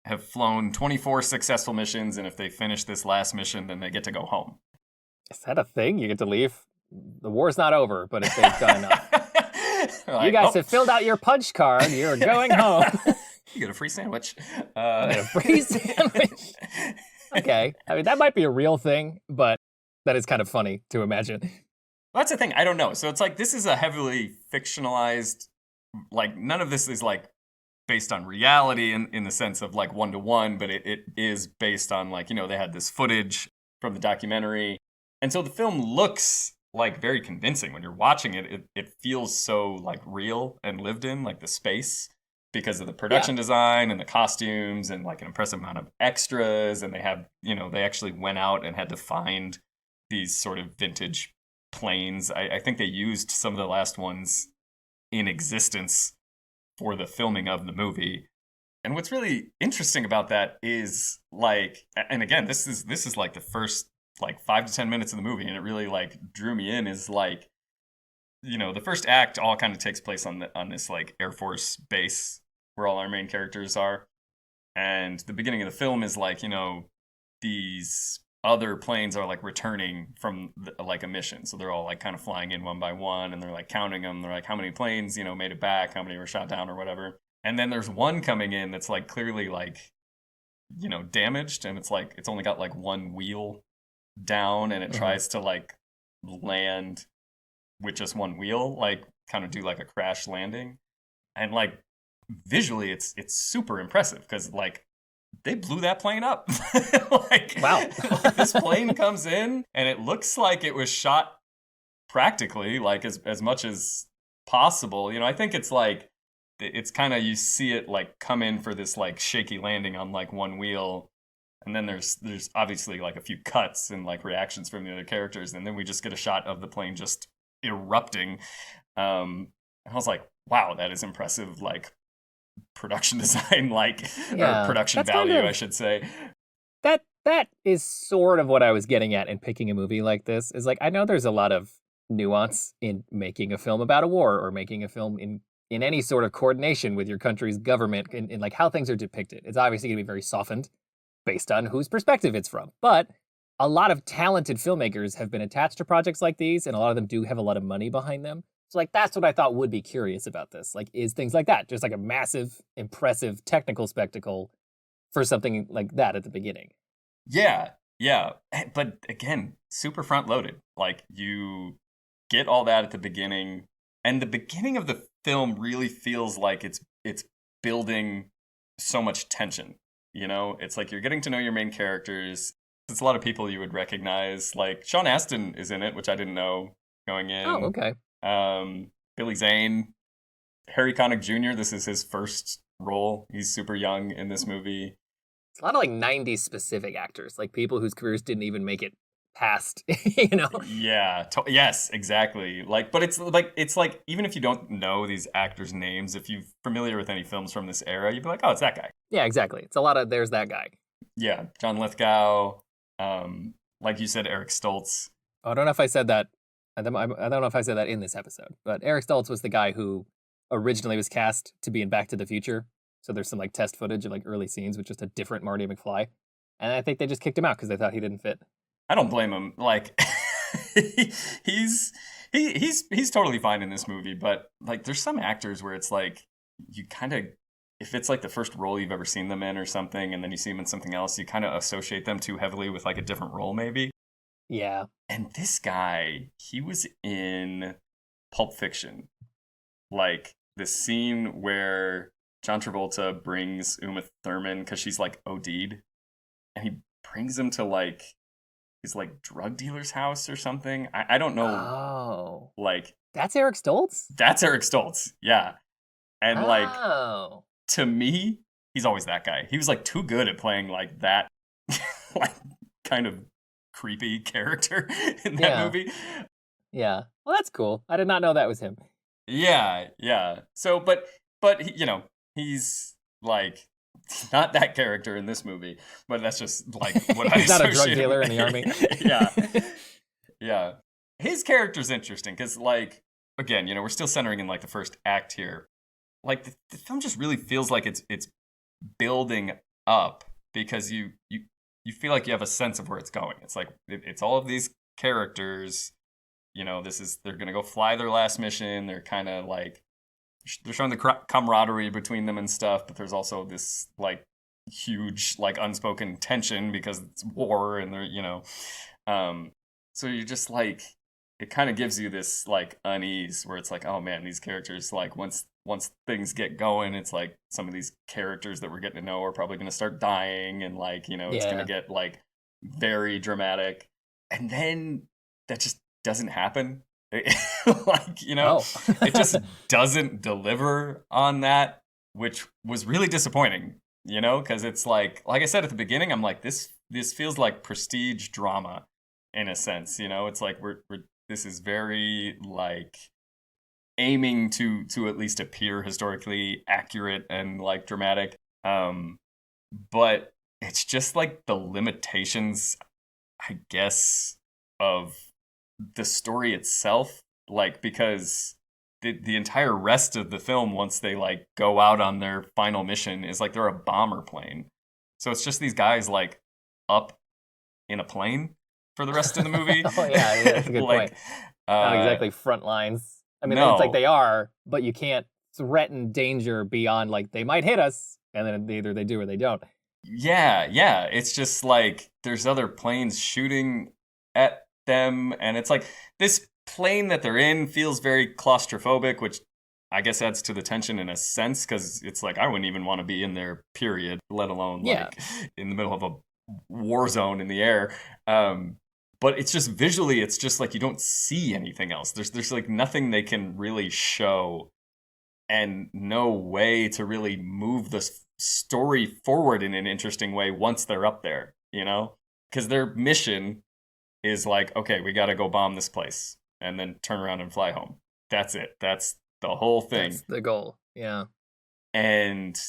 have flown 24 successful missions, and if they finish this last mission, then they get to go home. Is that a thing? You get to leave? The war's not over, but if they've done enough. Like, you guys have filled out your punch card. You're going home. You get a free sandwich. You get a free sandwich. Okay. I mean, that might be a real thing, but that is kind of funny to imagine. Well, that's the thing. I don't know. So it's like, this is a heavily fictionalized, like, none of this is like based on reality in the sense of like 1-to-1, but it is based on like, you know, they had this footage from the documentary. And so the film looks like very convincing when you're watching it. It feels so like real and lived in, like the space, because of the production design and the costumes and like an impressive amount of extras. And they have, you know, they actually went out and had to find these sort of vintage planes. I think they used some of the last ones in existence for the filming of the movie. And what's really interesting about that is like, and again, this is like the first like 5 to 10 minutes of the movie, and it really like drew me in, is like, you know, the first act all kind of takes place on this like Air Force base where all our main characters are. And the beginning of the film is like, you know, these other planes are like returning from like a mission. So they're all like kind of flying in one by one, and they're like counting them. They're like, how many planes, you know, made it back, how many were shot down or whatever. And then there's one coming in that's like clearly like, you know, damaged, and it's like it's only got like one wheel down, and it tries to like land with just one wheel, like kind of do like a crash landing. And like visually it's super impressive, because like they blew that plane up. Like, wow. Like, this plane comes in and it looks like it was shot practically, like as much as possible. You know, I think it's like, it's kind of, you see it like come in for this like shaky landing on like one wheel. And then there's obviously like a few cuts and like reactions from the other characters. And then we just get a shot of the plane just erupting. I was like, wow, that is impressive. Like, production design, like, or production value, I should say. That is sort of what I was getting at in picking a movie like this, is like, I know there's a lot of nuance in making a film about a war, or making a film in any sort of coordination with your country's government, in like how things are depicted. It's obviously going to be very softened based on whose perspective it's from. But a lot of talented filmmakers have been attached to projects like these, and a lot of them do have a lot of money behind them. So like, that's what I thought would be curious about this. Like, is things like that just like a massive, impressive technical spectacle for something like that at the beginning? Yeah. But again, super front loaded. Like, you get all that at the beginning, and the beginning of the film really feels like it's building so much tension. You know, it's like you're getting to know your main characters. It's a lot of people you would recognize. Like, Sean Astin is in it, which I didn't know going in. Oh, okay. Billy Zane, Harry Connick Jr., this is his first role. He's super young in this movie. It's a lot of like 90s specific actors, like people whose careers didn't even make it past, you know? Yeah, yes, exactly. Like, but it's like even if you don't know these actors' names, if you're familiar with any films from this era, you'd be like, oh, it's that guy. Yeah, exactly. It's a lot of, there's that guy. Yeah, John Lithgow, like you said, Eric Stoltz. Oh, I don't know if I said that. I don't know if I said that in this episode, but Eric Stoltz was the guy who originally was cast to be in Back to the Future. So there's some like test footage of like early scenes with just a different Marty McFly. And I think they just kicked him out because they thought he didn't fit. I don't blame him. Like, he's totally fine in this movie, but like there's some actors where it's like, you kind of, if it's like the first role you've ever seen them in or something, and then you see them in something else, you kind of associate them too heavily with like a different role maybe. Yeah. And this guy, he was in Pulp Fiction. Like, the scene where John Travolta brings Uma Thurman, because she's like OD'd, and he brings him to like his like drug dealer's house or something. I don't know. Oh. Like, that's Eric Stoltz? That's Eric Stoltz, yeah. And like, oh. To me, he's always that guy. He was like too good at playing like that, like kind of creepy character in that movie. Yeah. Well, that's cool. I did not know that was him. Yeah. So, but you know, he's like not that character in this movie, but that's just like what I He's not a drug dealer in the army. Yeah. His character's interesting because, like, again, you know, we're still centering in like the first act here. Like, the film just really feels like it's building up, because you feel like you have a sense of where it's going. It's like it's all of these characters. You know, they're gonna go fly their last mission. They're kind of like, they're showing the camaraderie between them and stuff, but there's also this like huge like unspoken tension because it's war, and they're, you know, So you're just like, it kind of gives you this like unease where it's like, oh man, these characters, like once things get going, it's like some of these characters that we're getting to know are probably going to start dying, and like, you know, it's going to get like very dramatic, and then that just doesn't happen. Like, you know, it just doesn't deliver on that, which was really disappointing, you know, because it's like I said at the beginning, I'm like, this feels like prestige drama in a sense, you know. It's like we're this is very like aiming to at least appear historically accurate and like dramatic, but it's just like the limitations, I guess, of the story itself, like, because the entire rest of the film, once they like go out on their final mission, is like they're a bomber plane. So it's just these guys like up in a plane for the rest of the movie. Oh yeah, that's a good like, point. Not exactly front lines. I mean, no. It's like they are, but you can't threaten danger beyond like they might hit us, and then either they do or they don't. Yeah. It's just like there's other planes shooting at them, and it's like this plane that they're in feels very claustrophobic, which I guess adds to the tension in a sense, because it's like I wouldn't even want to be in there, period, let alone like in the middle of a war zone in the air. But it's just visually, it's just like you don't see anything else. There's like nothing they can really show, and no way to really move the story forward in an interesting way once they're up there, you know? Because their mission is like, okay, we got to go bomb this place and then turn around and fly home. That's it. That's the whole thing. That's the goal. Yeah. And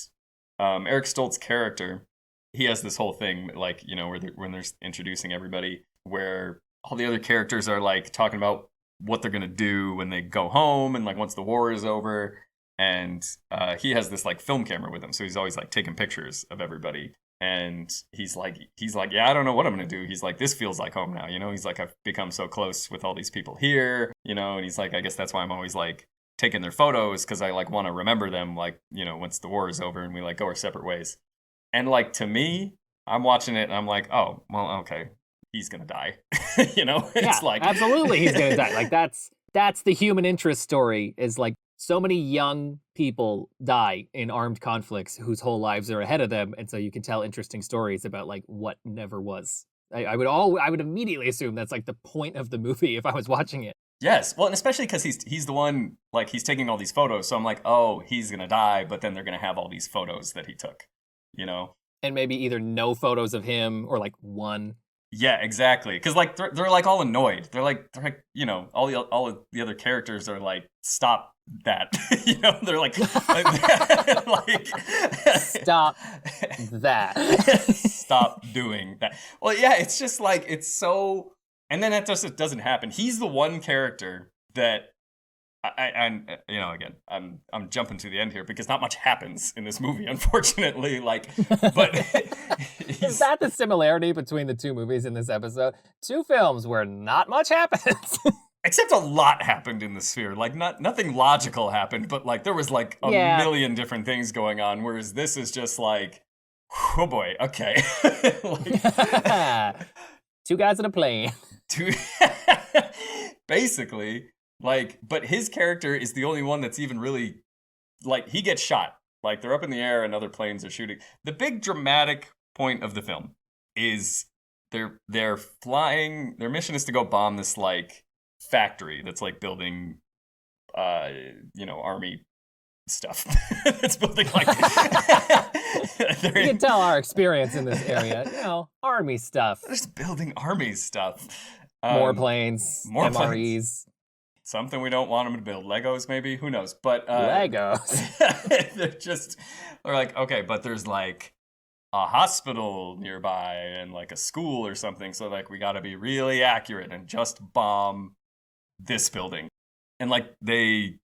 Eric Stoltz's character, he has this whole thing, like, you know, when they're introducing everybody, where all the other characters are like talking about what they're going to do when they go home and like once the war is over. And he has this like film camera with him. So he's always like taking pictures of everybody. And he's like, yeah, I don't know what I'm going to do. He's like, this feels like home now. You know, he's like, I've become so close with all these people here, you know, and he's like, I guess that's why I'm always like taking their photos, because I like want to remember them, like, you know, once the war is over and we like go our separate ways. And like, to me, I'm watching it and I'm like, oh, well, okay, he's going to die. You know, it's like, absolutely, he's going to die. Like that's the human interest story, is like, so many young people die in armed conflicts whose whole lives are ahead of them, and so you can tell interesting stories about like what never was. I would immediately assume that's like the point of the movie if I was watching it. Yes, well, and especially because he's the one, like, he's taking all these photos, so I'm like, oh, he's gonna die, but then they're gonna have all these pothotos that he took, you know, and maybe either no photos of him or like one. Yeah, exactly. Because like they're like all annoyed. They're like you know, all of the other characters are like, stop that. You know, they're like like stop that. Stop doing that. Well, yeah, it's just like it's so. And then that just doesn't happen. He's the one character that I'm you know, again, I'm jumping to the end here because not much happens in this movie, unfortunately. Like, but is that the similarity between the two movies in this episode? Two films where not much happens. Except a lot happened in the Sphere. Like, nothing logical happened, but like there was like a million different things going on. Whereas this is just like, oh boy, okay. Like, two guys in a plane. Basically. Like, but his character is the only one that's even really, like, he gets shot. Like, they're up in the air and other planes are shooting. The big dramatic point of the film is they're flying. Their mission is to go bomb this, like, factory that's, like, building, you know, army stuff. It's building, like... You can tell our experience in this area. You know, army stuff. They're just building army stuff. More planes, more MREs. Planes. Something we don't want them to build. Legos, maybe? Who knows? But Legos. they're like, okay, but there's like a hospital nearby and like a school or something. So like we got to be really accurate and just bomb this building. And like they,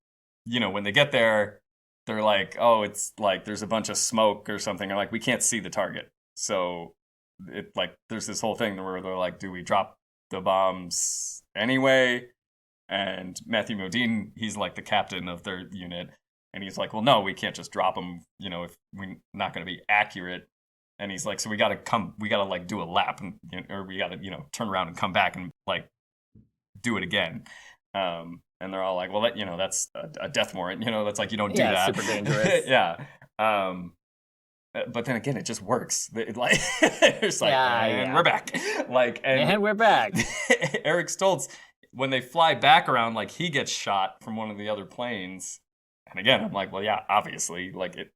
you know, when they get there, they're like, oh, it's like there's a bunch of smoke or something. Or like we can't see the target. So it like there's this whole thing where they're like, do we drop the bombs anyway? And Matthew Modine, he's like the captain of their unit. And he's like, well, no, we can't just drop them, you know, if we're not going to be accurate. And he's like, so we got to like do a lap and, you know, or we got to, you know, turn around and come back and like do it again. And they're all like, well, that's a death warrant. That's like, you don't do that. Super dangerous. Yeah. But then again, it just works. It's like, and we're back. And we're back. Eric Stoltz, when they fly back around, like he gets shot from one of the other planes. And again, I'm like, well, yeah, obviously, like if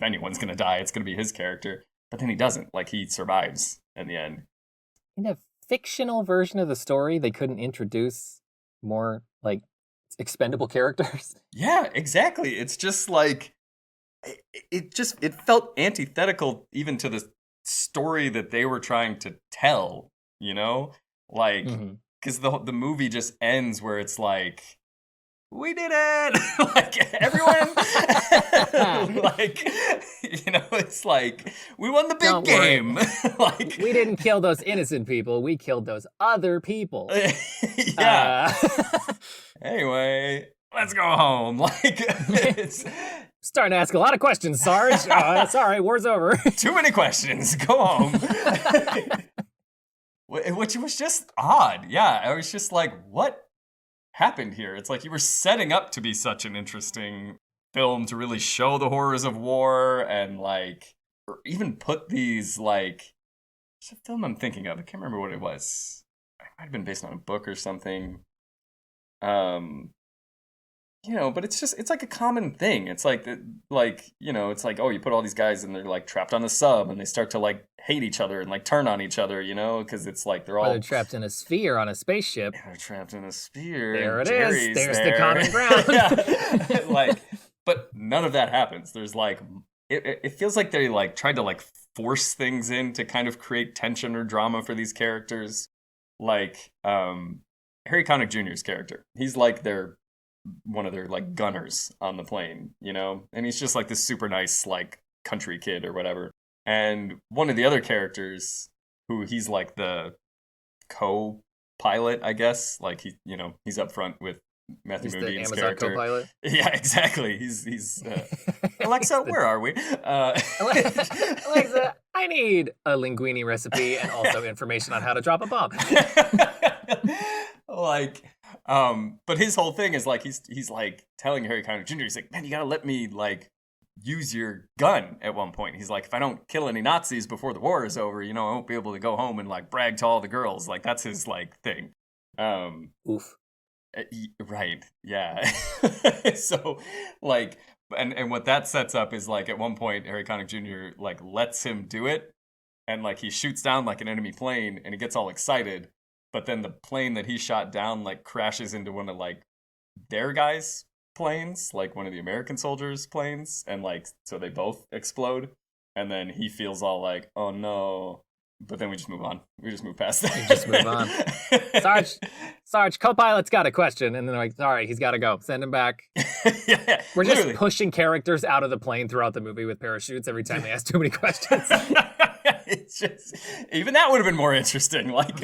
anyone's gonna die, it's gonna be his character. But then he doesn't. Like he survives in the end. In a fictional version of the story, they couldn't introduce more like expendable characters. Yeah, exactly. It's just like it felt antithetical even to the story that they were trying to tell, like because the movie just ends where it's like, we did it, like everyone, like it's like we won the big game. Like we didn't kill those innocent people, we killed those other people. Yeah. Anyway, let's go home. Like it's starting to ask a lot of questions, Sarge. Sorry, war's over. Too many questions. Go home. Which was just odd. Yeah, I was just like, what happened here? It's like you were setting up to be such an interesting film to really show the horrors of war and like, or even put these like, it's a film I'm thinking of. I can't remember what it was. It might have been based on a book or something. But it's like a common thing. It's like, it's like, oh, you put all these guys and they're like trapped on the sub and they start to like hate each other and like turn on each other, because it's like they're trapped in a sphere on a spaceship. They're trapped in a sphere. There it Jerry's is. There's there. the common ground. Like, but none of that happens. There's like, it feels like they like tried to like force things in to kind of create tension or drama for these characters. Like, Harry Connick Jr.'s character. He's like one of their like gunners on the plane, and he's just like this super nice like country kid or whatever. And one of the other characters, who he's like the co-pilot, I guess, like he's up front with Matthew Modine's character. Co-pilot? Yeah, exactly. He's Alexa, where are we? Alexa, I need a linguine recipe and also information on how to drop a bomb. Like, but his whole thing is like he's like telling Harry Connick Jr., he's like, man, you gotta let me like use your gun at one point. He's like, if I don't kill any Nazis before the war is over, I won't be able to go home and like brag to all the girls. Like that's his like thing. Oof. Right. Yeah. So like, and what that sets up is like at one point Harry Connick Jr. like lets him do it, and like he shoots down like an enemy plane and he gets all excited. But then the plane that he shot down like crashes into one of like their guys' planes, like one of the American soldiers' planes, and like so they both explode. And then he feels all like, oh no. But then we just move on. We just move past that. We just move on. Sarge, co-pilot's got a question, and then they're like, sorry, he's got to go. Send him back. Yeah, we're just pushing characters out of the plane throughout the movie with parachutes every time they ask too many questions. It's just, even that would have been more interesting. Like,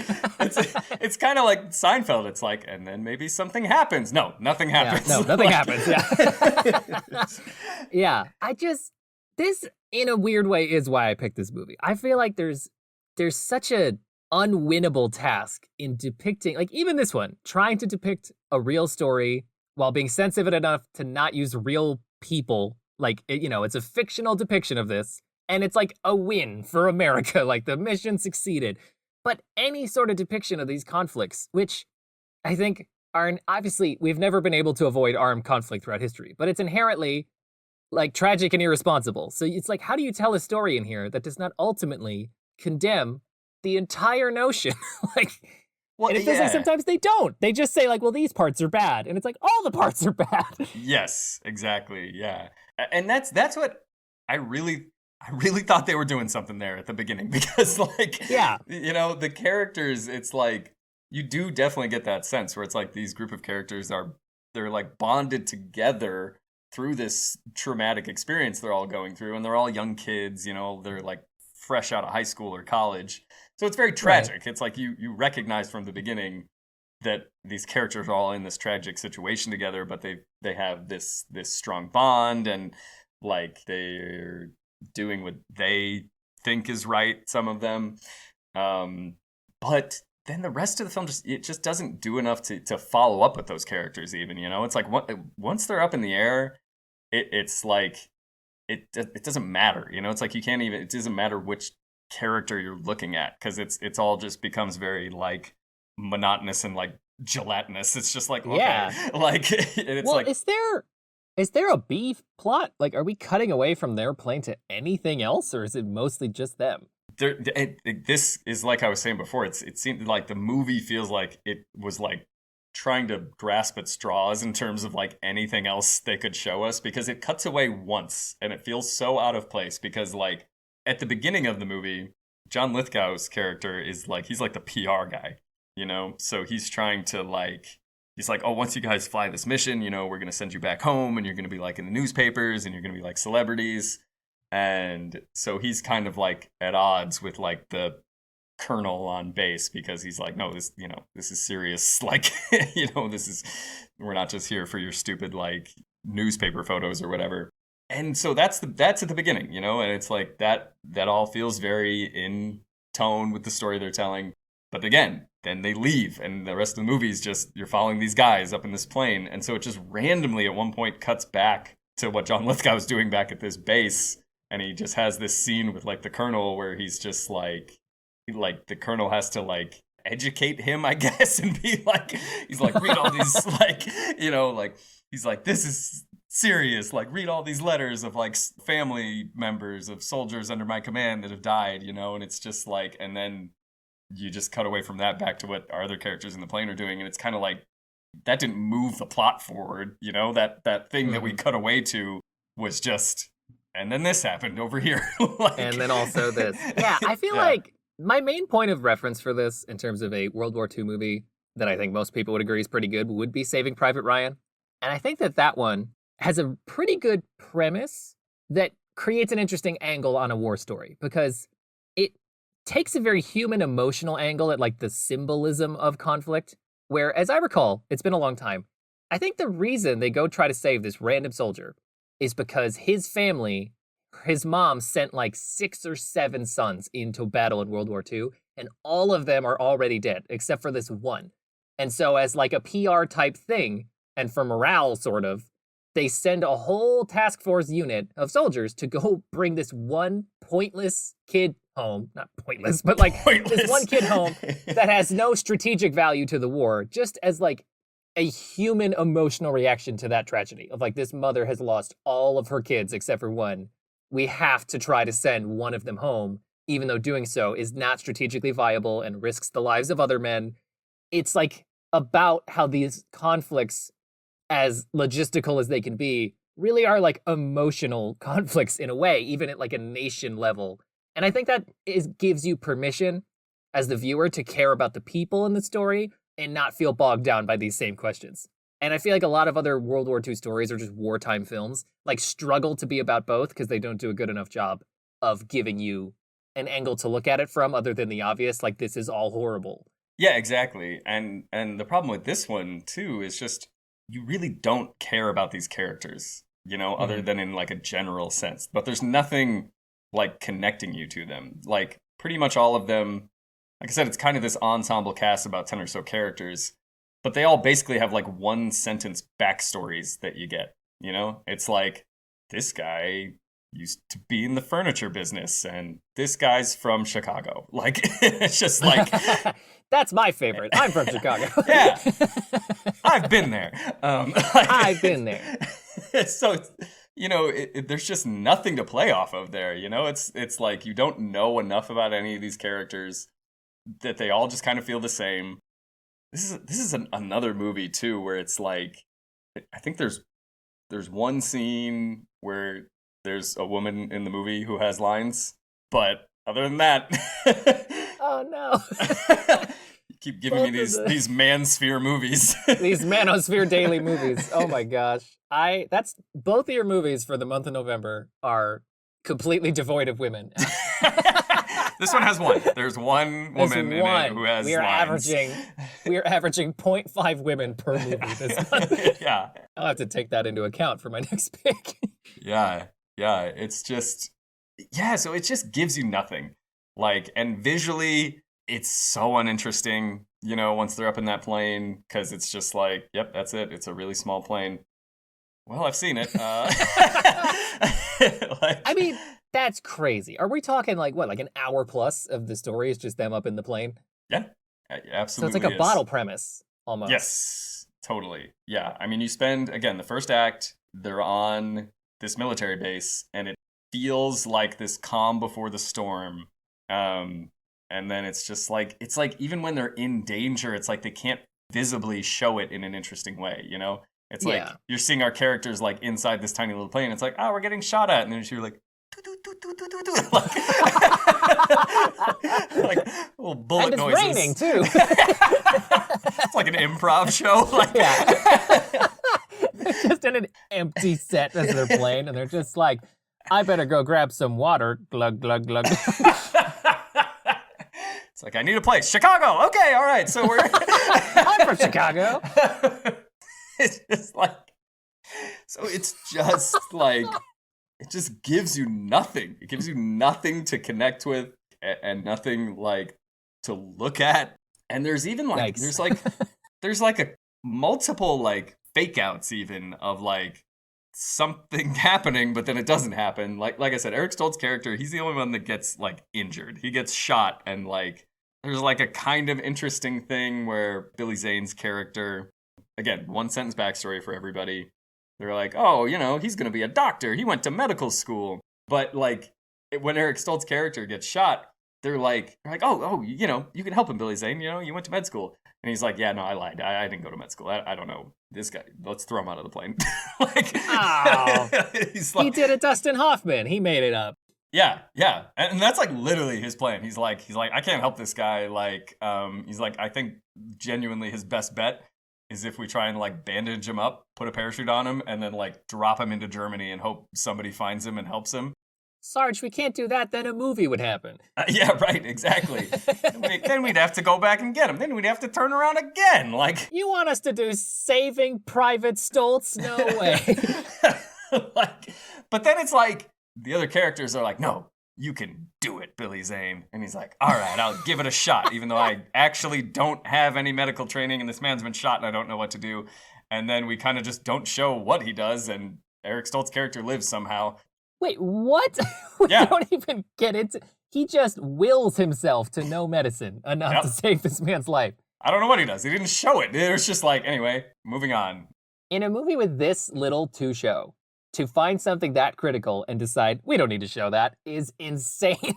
it's kind of like Seinfeld. It's like, and then maybe something happens. No, nothing happens. Yeah, no, nothing happens. Yeah. Yeah. This in a weird way is why I picked this movie. I feel like there's such a unwinnable task in depicting, like even this one, trying to depict a real story while being sensitive enough to not use real people. Like, it's a fictional depiction of this. And it's like a win for America, like the mission succeeded. But any sort of depiction of these conflicts, which I think are, obviously, we've never been able to avoid armed conflict throughout history, but it's inherently like tragic and irresponsible. So it's like, how do you tell a story in here that does not ultimately condemn the entire notion? Like, well, and it feels like sometimes they don't. They just say like, well, these parts are bad. And it's like, all the parts are bad. Yes, exactly. Yeah. And that's what I really thought they were doing something there at the beginning, because like, the characters, it's like, you do definitely get that sense where it's like these group of characters they're like bonded together through this traumatic experience they're all going through, and they're all young kids, they're like fresh out of high school or college. So it's very tragic. Right. It's like you recognize from the beginning that these characters are all in this tragic situation together, but they have this strong bond, and like they're doing what they think is right, some of them. But then the rest of the film just doesn't do enough to follow up with those characters even, you know? It's like once they're up in the air, it's like it doesn't matter, you know? It's like it doesn't matter which character you're looking at, because it's all just becomes very like monotonous and like gelatinous. It's just like, okay. Yeah. Like it's well, like, is there a B plot? Like, are we cutting away from their plane to anything else, or is it mostly just them? This is like I was saying before. It seemed like the movie feels like it was like trying to grasp at straws in terms of like anything else they could show us, because it cuts away once and it feels so out of place, because like at the beginning of the movie, John Lithgow's character is like, he's like the PR guy, you know? So he's trying to like, he's like, oh, once you guys fly this mission, you know, we're going to send you back home and you're going to be like in the newspapers and you're going to be like celebrities. And so he's kind of like at odds with like the colonel on base, because he's like, no, this is serious. Like, we're not just here for your stupid like newspaper photos or whatever. And so that's at the beginning, you know, and it's like that all feels very in tone with the story they're telling. But again, then they leave, and the rest of the movie is just you're following these guys up in this plane, and so it just randomly at one point cuts back to what John Lithgow is doing back at this base, and he just has this scene with like the colonel where he's just like the colonel has to like educate him, I guess, and be like, he's like, read all these like, you know, like he's like, this is serious, like read all these letters of like family members of soldiers under my command that have died, you know, and it's just like, and then you just cut away from that back to what our other characters in the plane are doing, and it's kind of like that didn't move the plot forward, you know, that thing that we cut away to was just, and then this happened over here. Like, and then also this. Yeah, I feel like my main point of reference for this in terms of a World War II movie that I think most people would agree is pretty good would be Saving Private Ryan. And I think that one has a pretty good premise that creates an interesting angle on a war story, because it takes a very human emotional angle at like the symbolism of conflict, where, as I recall, it's been a long time, I think the reason they go try to save this random soldier is because his family, his mom sent like 6 or 7 sons into battle in World War II, and all of them are already dead, except for this one. And so as like a PR type thing, and for morale sort of, they send a whole task force unit of soldiers to go bring this one pointless kid home. Not pointless, but like this one kid home that has no strategic value to the war, just as like a human emotional reaction to that tragedy of like, this mother has lost all of her kids except for one. We have to try to send one of them home, even though doing so is not strategically viable and risks the lives of other men. It's like about how these conflicts, as logistical as they can be, really are like emotional conflicts in a way, even at like a nation level. And I think that gives you permission as the viewer to care about the people in the story and not feel bogged down by these same questions. And I feel like a lot of other World War II stories or just wartime films like struggle to be about both because they don't do a good enough job of giving you an angle to look at it from other than the obvious, like this is all horrible. Yeah, exactly. And the problem with this one too is just you really don't care about these characters, you know, other than in like a general sense. But there's nothing like connecting you to them. Like pretty much all of them, like I said, it's kind of this ensemble cast, about 10 or so characters, but they all basically have like one sentence backstories that you get, you know? It's like, this guy used to be in the furniture business and this guy's from Chicago. Like, it's just like... That's my favorite. I'm from Chicago. Yeah. I've been there. I've been there. So, you know, there's just nothing to play off of there. You know, it's like you don't know enough about any of these characters, that they all just kind of feel the same. This is another movie too, where it's like, I think there's one scene where there's a woman in the movie who has lines, but other than that, oh no. You keep giving me these Mansphere movies. These Manosphere daily movies. Oh my gosh. That's both of your movies for the month of November are completely devoid of women. This one has one. There's one woman in it who has lines. We are averaging 0.5 women per movie this month. Yeah. I'll have to take that into account for my next pick. Yeah. It's just, so it just gives you nothing. Like, and visually, it's so uninteresting, once they're up in that plane, because it's just like, yep, that's it. It's a really small plane. Well, I've seen it. I mean, that's crazy. Are we talking like an hour plus of the story is just them up in the plane? Yeah, absolutely. So it's like a bottle premise almost. Yes, totally. Yeah, I mean, you spend, again, the first act, they're on this military base, and it feels like this calm before the storm. And then it's just like, even when they're in danger, it's like they can't visibly show it in an interesting way, It's like you're seeing our characters like inside this tiny little plane. It's like, oh, we're getting shot at, and then you're like, like little bullet and it's noises. raining too. It's like an improv show. Yeah, they're just in an empty set as they're playing, and they're just like, I better go grab some water. Glug glug glug. It's like, I need a place. Chicago. Okay, all right. So we're. I'm from Chicago. It's just like, so it's just like, it just gives you nothing. It gives you nothing to connect with and nothing like to look at. And there's even like, there's like a multiple like fake outs even of like something happening, but then it doesn't happen. Like I said, Eric Stoltz's character, he's the only one that gets like injured. He gets shot, and like, there's like a kind of interesting thing where Billy Zane's character, again, one sentence backstory for everybody. They're like, oh, he's going to be a doctor. He went to medical school. But like, when Eric Stoltz's character gets shot, they're like, oh, you can help him, Billy Zane. You went to med school. And he's like, yeah, no, I lied. I didn't go to med school. I don't know this guy. Let's throw him out of the plane. He's like, he did a Dustin Hoffman. He made it up. Yeah. And that's like literally his plan. He's like, I can't help this guy. Like, he's like, I think genuinely his best bet is if we try and like bandage him up, put a parachute on him, and then like drop him into Germany and hope somebody finds him and helps him. Sarge, we can't do that. Then a movie would happen. Yeah, right. Exactly. Then we'd have to go back and get him. Then we'd have to turn around again. Like, you want us to do Saving Private Stoltz? No way. But then it's like the other characters are like, no, you can do it, Billy Zane. And he's like, all right, I'll give it a shot, even though I actually don't have any medical training and this man's been shot and I don't know what to do. And then we kind of just don't show what he does, and Eric Stoltz's character lives somehow. Wait, what? We don't even get into. He just wills himself to know medicine enough to save this man's life. I don't know what he does. He didn't show it. It was just like, anyway, moving on. In a movie with this little to show, to find something that critical and decide we don't need to show that is insane.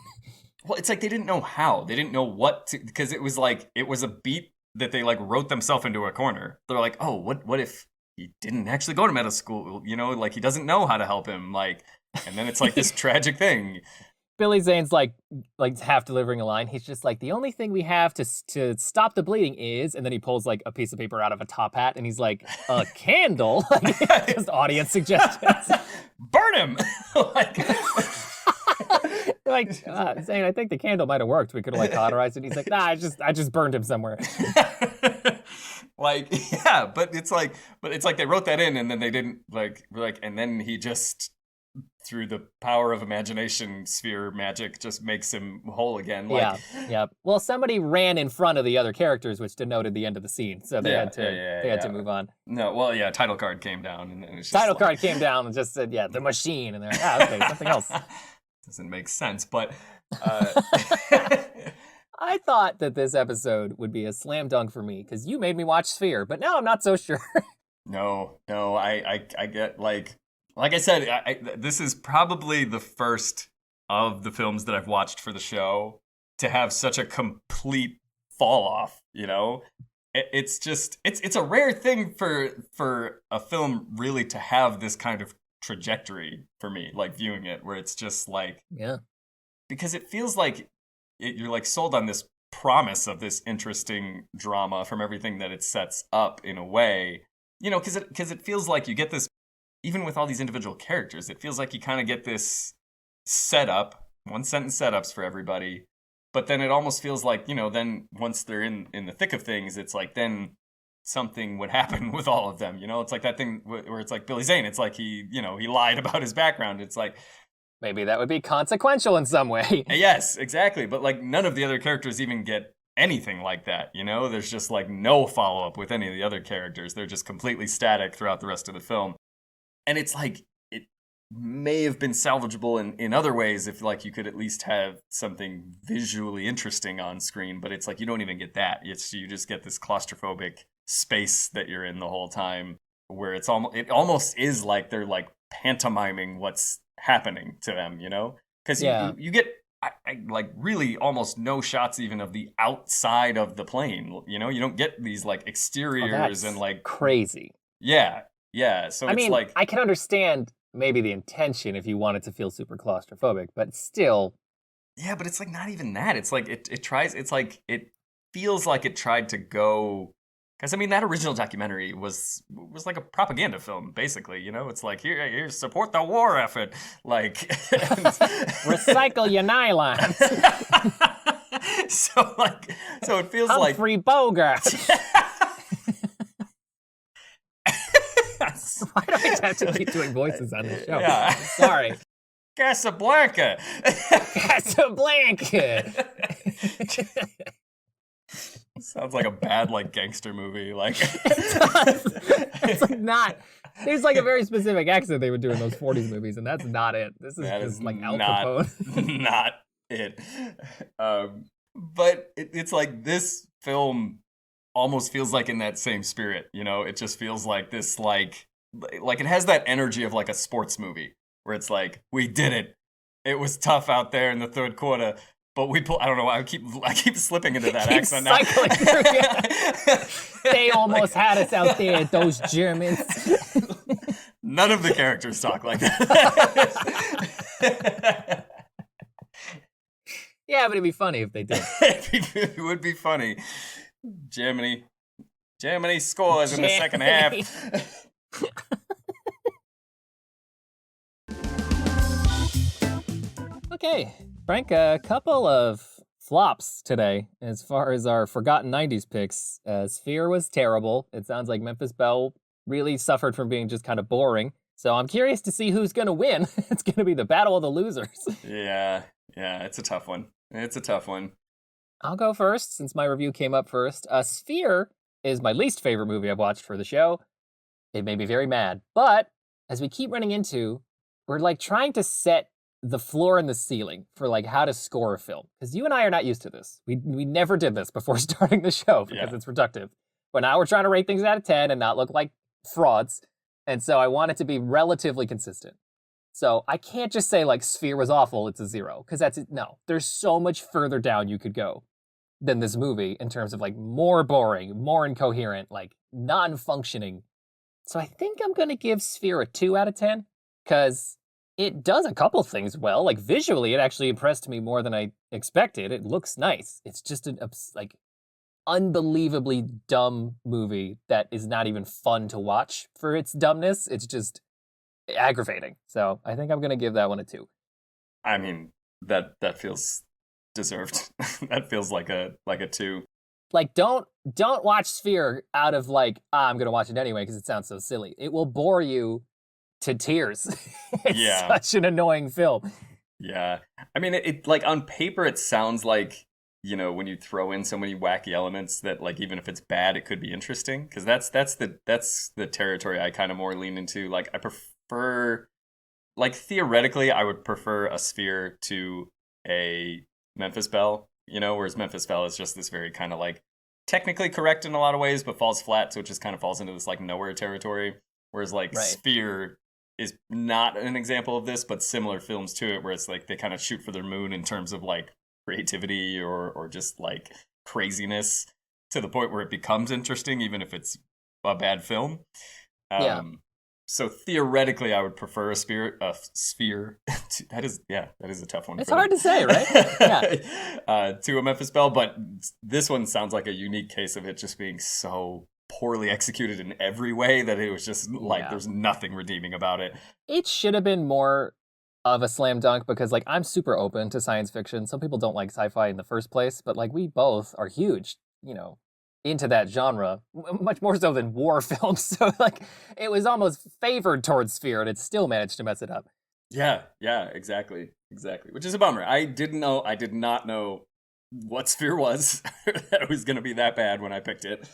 Well, it's like they didn't know how. They didn't know what to, because it was like, it was a beat that they like wrote themselves into a corner. They're like, oh, what if he didn't actually go to medical school? Like he doesn't know how to help him. Like, and then it's like this tragic thing. Billy Zane's like half delivering a line. He's just like, the only thing we have to stop the bleeding is, and then he pulls like a piece of paper out of a top hat, and he's like, a candle? Just audience suggestions. Burn him! Zane, I think the candle might have worked. We could have like cauterized it. He's like, nah, I just burned him somewhere. But it's like they wrote that in, and then they didn't and then he just, through the power of imagination sphere magic, just makes him whole again. Yeah. Well, somebody ran in front of the other characters, which denoted the end of the scene, so they had to move on. No, well, title card came down, and it's just title card came down and just said, the machine, and they're like, okay, something else. Doesn't make sense, but I thought that this episode would be a slam dunk for me because you made me watch Sphere, but now I'm not so sure. No, I get like I said, this is probably the first of the films that I've watched for the show to have such a complete fall off. It's just it's a rare thing for a film really to have this kind of trajectory for me, like viewing it, where it's just like, because it feels like you're like sold on this promise of this interesting drama from everything that it sets up in a way, because it feels like you get this. Even with all these individual characters, it feels like you kind of get this setup, one sentence setups for everybody. But then it almost feels like, then once they're in the thick of things, it's like then something would happen with all of them. It's like that thing where it's like Billy Zane. It's like he lied about his background. It's like, maybe that would be consequential in some way. Yes, exactly. But like none of the other characters even get anything like that, you know? There's just like no follow-up with any of the other characters. They're just completely static throughout the rest of the film. And it's like, it may have been salvageable in other ways if like you could at least have something visually interesting on screen, but it's like you don't even get that. You just get this claustrophobic space that you're in the whole time, where it almost is like they're like pantomiming what's happening to them, you know? Because you get like really almost no shots even of the outside of the plane, you know? You don't get these like exteriors and like crazy. Yeah. So I mean, like, I can understand maybe the intention if you wanted to feel super claustrophobic, but still. Yeah, but it's like not even that. It's like it feels like it tried to go. Because, I mean, that original documentary was like a propaganda film, basically, you know? It's like, here, support the war effort. Like... Recycle your nylons. So it feels like... Humphrey Bogart. Why do I have to keep doing voices on this show? Yeah. Sorry. Casablanca. Casablanca. Sounds like a bad like gangster movie. Like it's like not. There's like a very specific accent they would do in those 40s movies, and that's not it. This is just like Al Capone. Not it. But it's like this film almost feels like in that same spirit. You know, it just feels like this like it has that energy of like a sports movie where it's like, we did it. It was tough out there in the third quarter. But I don't know why I keep slipping into that accent now. They almost had us out there, those Germans. None of the characters talk like that. Yeah, but it'd be funny if they did. It would be funny. Germany scores in the second half. Okay, Frank, a couple of flops today as far as our forgotten 90s picks. Sphere was terrible. It sounds like Memphis Belle really suffered from being just kind of boring. So I'm curious to see who's going to win. It's going to be the battle of the losers. Yeah, it's a tough one. I'll go first since my review came up first. Sphere is my least favorite movie I've watched for the show. It made me very mad. But as we keep running into, we're like trying to set the floor and the ceiling for like how to score a film. Because you and I are not used to this. We never did this before starting the show because it's reductive. But now we're trying to rate things out of 10 and not look like frauds. And so I want it to be relatively consistent. So I can't just say like Sphere was awful, it's a 0. Because no, there's so much further down you could go than this movie in terms of like more boring, more incoherent, like non-functioning. So I think I'm going to give Sphere a 2 out of 10 because it does a couple things well. Like visually, it actually impressed me more than I expected. It looks nice. It's just an like unbelievably dumb movie that is not even fun to watch for its dumbness. It's just aggravating. So I think I'm going to give that one a 2. I mean, that feels deserved. That feels like a 2. Like don't watch Sphere out of like, I'm going to watch it anyway because it sounds so silly. It will bore you to tears. It's such an annoying film. Yeah. I mean, it like on paper, it sounds like, you know, when you throw in so many wacky elements that like, even if it's bad, it could be interesting. Cause that's the territory I kind of more lean into. Like I prefer, like theoretically, I would prefer a Sphere to a Memphis Belle, you know, whereas Memphis Belle is just this very kind of like technically correct in a lot of ways, but falls flat. So it just kind of falls into this like nowhere territory. Whereas like Sphere is not an example of this, but similar films to it, where it's like they kind of shoot for their moon in terms of like creativity or just like craziness to the point where it becomes interesting, even if it's a bad film. So theoretically, I would prefer a Sphere. That is a tough one. It's hard to say, right? Yeah. To a Memphis Belle, but this one sounds like a unique case of it just being so poorly executed in every way that it was just like there's nothing redeeming about it. It should have been more of a slam dunk because like I'm super open to science fiction. Some people don't like sci-fi in the first place, but like we both are huge, you know, into that genre, much more so than war films. So like it was almost favored towards Sphere and it still managed to mess it up. Yeah, exactly. Which is a bummer. I did not know what Sphere was, that it was going to be that bad when I picked it.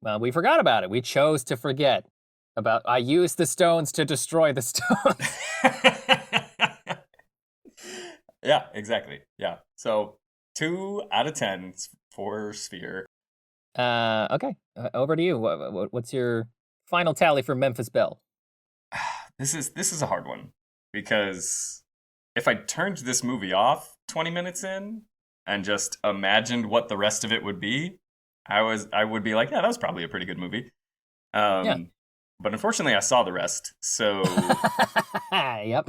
Well, we forgot about it. We chose to forget about, I used the stones to destroy the stones. Yeah, exactly. Yeah. So 2 out of 10 for Sphere. Okay. Over to you. What's your final tally for Memphis Belle? This is a hard one, because if I turned this movie off 20 minutes in and just imagined what the rest of it would be, I would be like, yeah, that was probably a pretty good movie. Yeah. But unfortunately, I saw the rest. So, yep.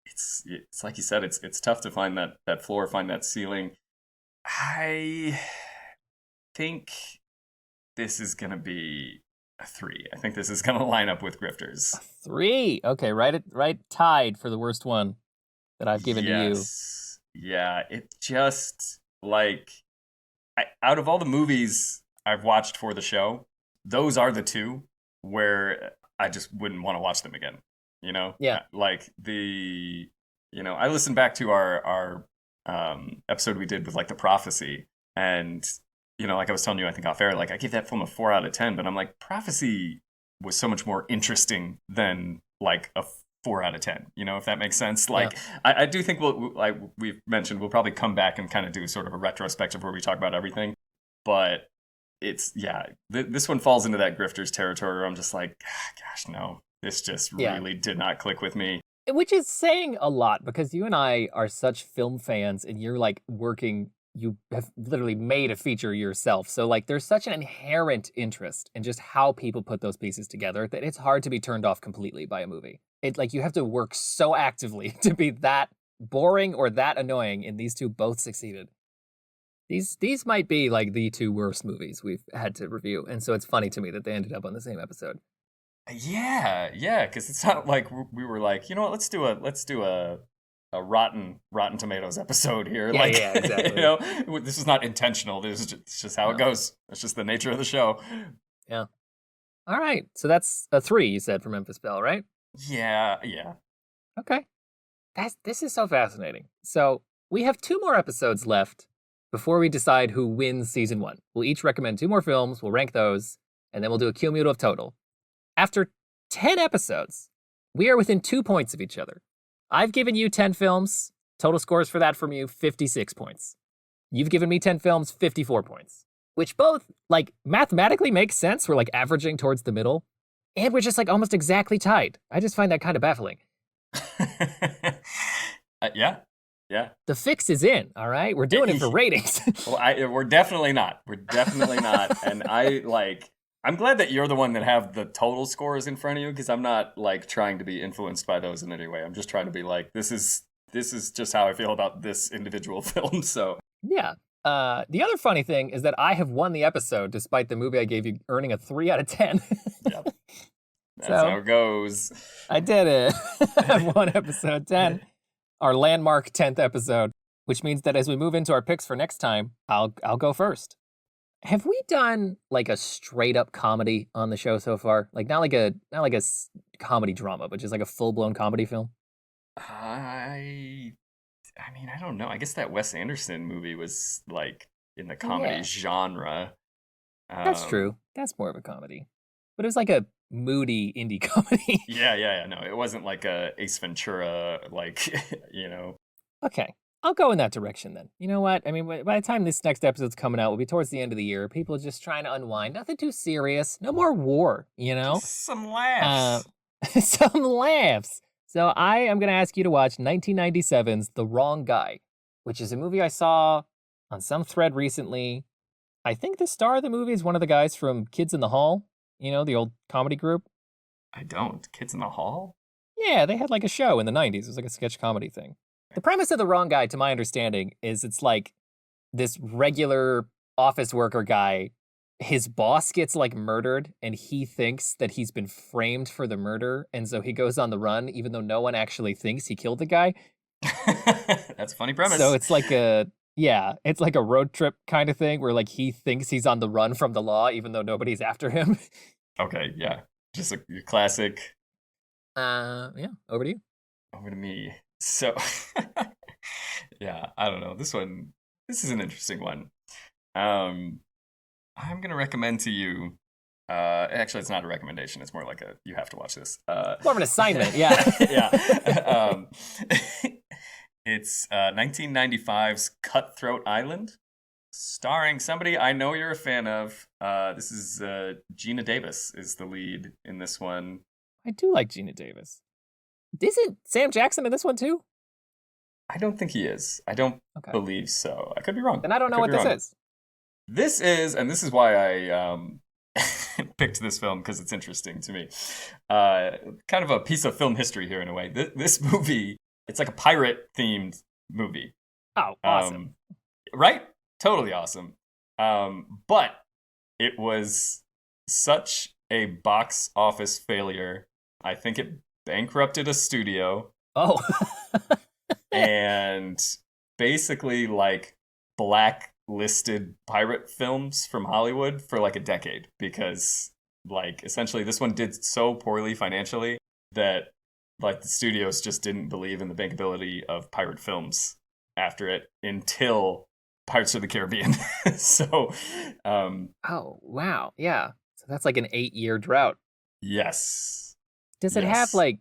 It's like you said, it's tough to find that floor, find that ceiling. I think this is gonna be a 3. I think this is gonna line up with Grifters. 3. Okay, right tied for the worst one that I've given to you. Yeah, it just, like, out of all the movies I've watched for the show, those are the 2 where I just wouldn't want to watch them again. You know? Yeah. Like I listened back to our episode we did with like the prophecy, and like I was telling you, I think off air, like I gave that film a 4 out of 10, but I'm like, Prophecy was so much more interesting than like a 4 out of 10, if that makes sense. Like, yeah. I do think like we've mentioned, we'll probably come back and kind of do sort of a retrospective where we talk about everything. But it's, this one falls into that Grifters territory where I'm just like, gosh, no, this just really did not click with me. Which is saying a lot, because you and I are such film fans, and you're like you have literally made a feature yourself. So like there's such an inherent interest in just how people put those pieces together that it's hard to be turned off completely by a movie. It like you have to work so actively to be that boring or that annoying, and these 2 both succeeded. These might be like the 2 worst movies we've had to review, and so it's funny to me that they ended up on the same episode. Yeah, because it's not like we were like, you know what, let's do a Rotten Tomatoes episode here. Yeah, exactly. This is not intentional. This is just how it goes. It's just the nature of the show. Yeah. All right. So that's a 3, you said, for Memphis Belle, right? Yeah. Okay. This is so fascinating. So we have 2 more episodes left before we decide who wins season 1. We'll each recommend 2 more films. We'll rank those, and then we'll do a cumulative total. After 10 episodes, we are within 2 points of each other. I've given you 10 films. Total scores for that from you, 56 points. You've given me 10 films, 54 points. Which both, like, mathematically makes sense. We're, like, averaging towards the middle. And we're just, like, almost exactly tied. I just find that kind of baffling. Yeah. The fix is in, all right? We're doing it for ratings. Well, we're definitely not. And I'm glad that you're the one that have the total scores in front of you, because I'm not like trying to be influenced by those in any way. I'm just trying to be like, this is just how I feel about this individual film. So yeah. The other funny thing is that I have won the episode despite the movie I gave you earning a 3 out of 10. Yep. That's how it goes. I did it. I've won episode 10, our landmark 10th episode, which means that as we move into our picks for next time, I'll go first. Have we done like a straight up comedy on the show so far? Like not like a comedy drama, but just like a full blown comedy film? I mean, I don't know. I guess that Wes Anderson movie was like in the comedy genre. That's true. That's more of a comedy. But it was like a moody indie comedy. Yeah. No, it wasn't like a Ace Ventura, like, Okay. I'll go in that direction then. You know what? I mean, by the time this next episode's coming out, we'll be towards the end of the year. People are just trying to unwind. Nothing too serious. No more war, Just some laughs. Some laughs. So I am going to ask you to watch 1997's The Wrong Guy, which is a movie I saw on some thread recently. I think the star of the movie is one of the guys from Kids in the Hall, the old comedy group. I don't. Kids in the Hall? Yeah, they had like a show in the 90s. It was like a sketch comedy thing. The premise of The Wrong Guy, to my understanding, is it's like this regular office worker guy, his boss gets like murdered and he thinks that he's been framed for the murder. And so he goes on the run, even though no one actually thinks he killed the guy. That's a funny premise. So it's like it's like a road trip kind of thing where like he thinks he's on the run from the law, even though nobody's after him. Okay. Yeah. Just a classic. Over to you. Over to me. So Yeah, I don't know. This is an interesting one. I'm going to recommend to you. Actually, it's not a recommendation. It's more like you have to watch this. More of an assignment, yeah. Yeah. It's 1995's Cutthroat Island, starring somebody I know you're a fan of. This is Gina Davis is the lead in this one. I do like Gina Davis. Isn't Sam Jackson in this one too? I don't think he is. I don't believe so. I could be wrong. Then I don't know what this is. This is why I picked this film, because it's interesting to me. Kind of a piece of film history here in a way. This movie, it's like a pirate-themed movie. Oh, awesome. Right? Totally awesome. But it was such a box office failure. I think it bankrupted a studio. Oh. And basically, like, blacklisted pirate films from Hollywood for like a decade, because like essentially this one did so poorly financially that like the studios just didn't believe in the bankability of pirate films after it until Pirates of the Caribbean. So oh wow, yeah, so that's like an 8-year drought. Yes. Does it have like,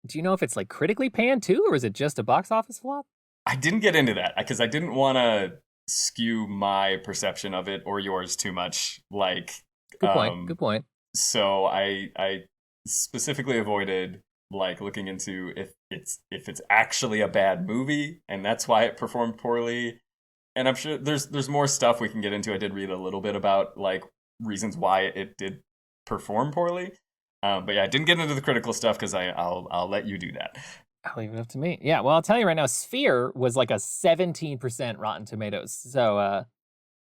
do you know if it's like critically panned too, or is it just a box office flop? I didn't get into that because I didn't want to skew my perception of it or yours too much. Like, good point. So I specifically avoided like looking into if it's actually a bad movie and that's why it performed poorly. And I'm sure there's more stuff we can get into. I did read a little bit about like reasons why it did perform poorly. But yeah, I didn't get into the critical stuff because I'll let you do that. I'll leave it up to me. Yeah, well, I'll tell you right now, Sphere was like a 17% Rotten Tomatoes. So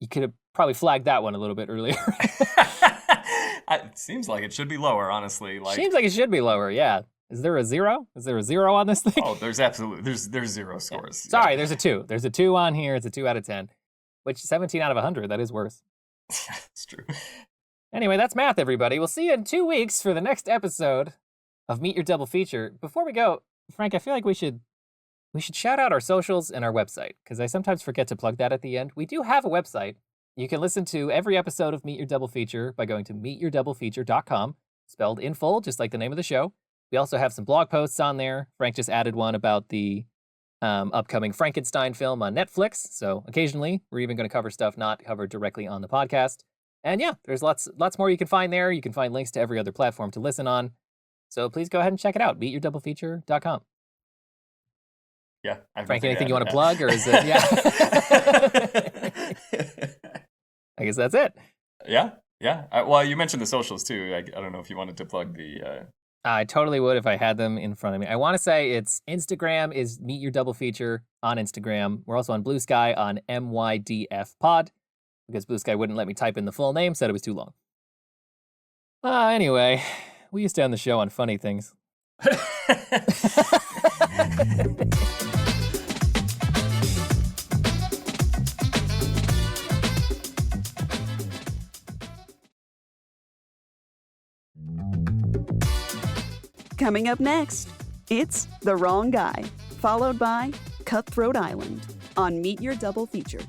you could have probably flagged that one a little bit earlier. It seems like it should be lower, honestly. Like, seems like it should be lower, yeah. Is there a 0? Is there a 0 on this thing? Oh, there's absolutely, there's 0 scores. Yeah. Sorry, there's a 2. There's a 2 on here. It's a 2 out of 10, which 17 out of 100, that is worse. Yeah, it's true. Anyway, that's math, everybody. We'll see you in 2 weeks for the next episode of Meet Your Double Feature. Before we go, Frank, I feel like we should shout out our socials and our website, because I sometimes forget to plug that at the end. We do have a website. You can listen to every episode of Meet Your Double Feature by going to meetyourdoublefeature.com, spelled in full, just like the name of the show. We also have some blog posts on there. Frank just added one about the upcoming Frankenstein film on Netflix. So occasionally, we're even going to cover stuff not covered directly on the podcast. And yeah, there's lots more you can find there. You can find links to every other platform to listen on. So please go ahead and check it out, meetyourdoublefeature.com. Yeah. Frank, anything you want to plug, or is it, yeah? I guess that's it. Yeah. Well, you mentioned the socials too. I don't know if you wanted to plug the... I totally would if I had them in front of me. I want to say it's Instagram is Meet Your Double Feature on Instagram. We're also on Blue Sky on MYDF Pod, because Blue Sky wouldn't let me type in the full name, said it was too long. Anyway, we used to end the show on funny things. Coming up next, it's The Wrong Guy, followed by Cutthroat Island on Meet Your Double Feature.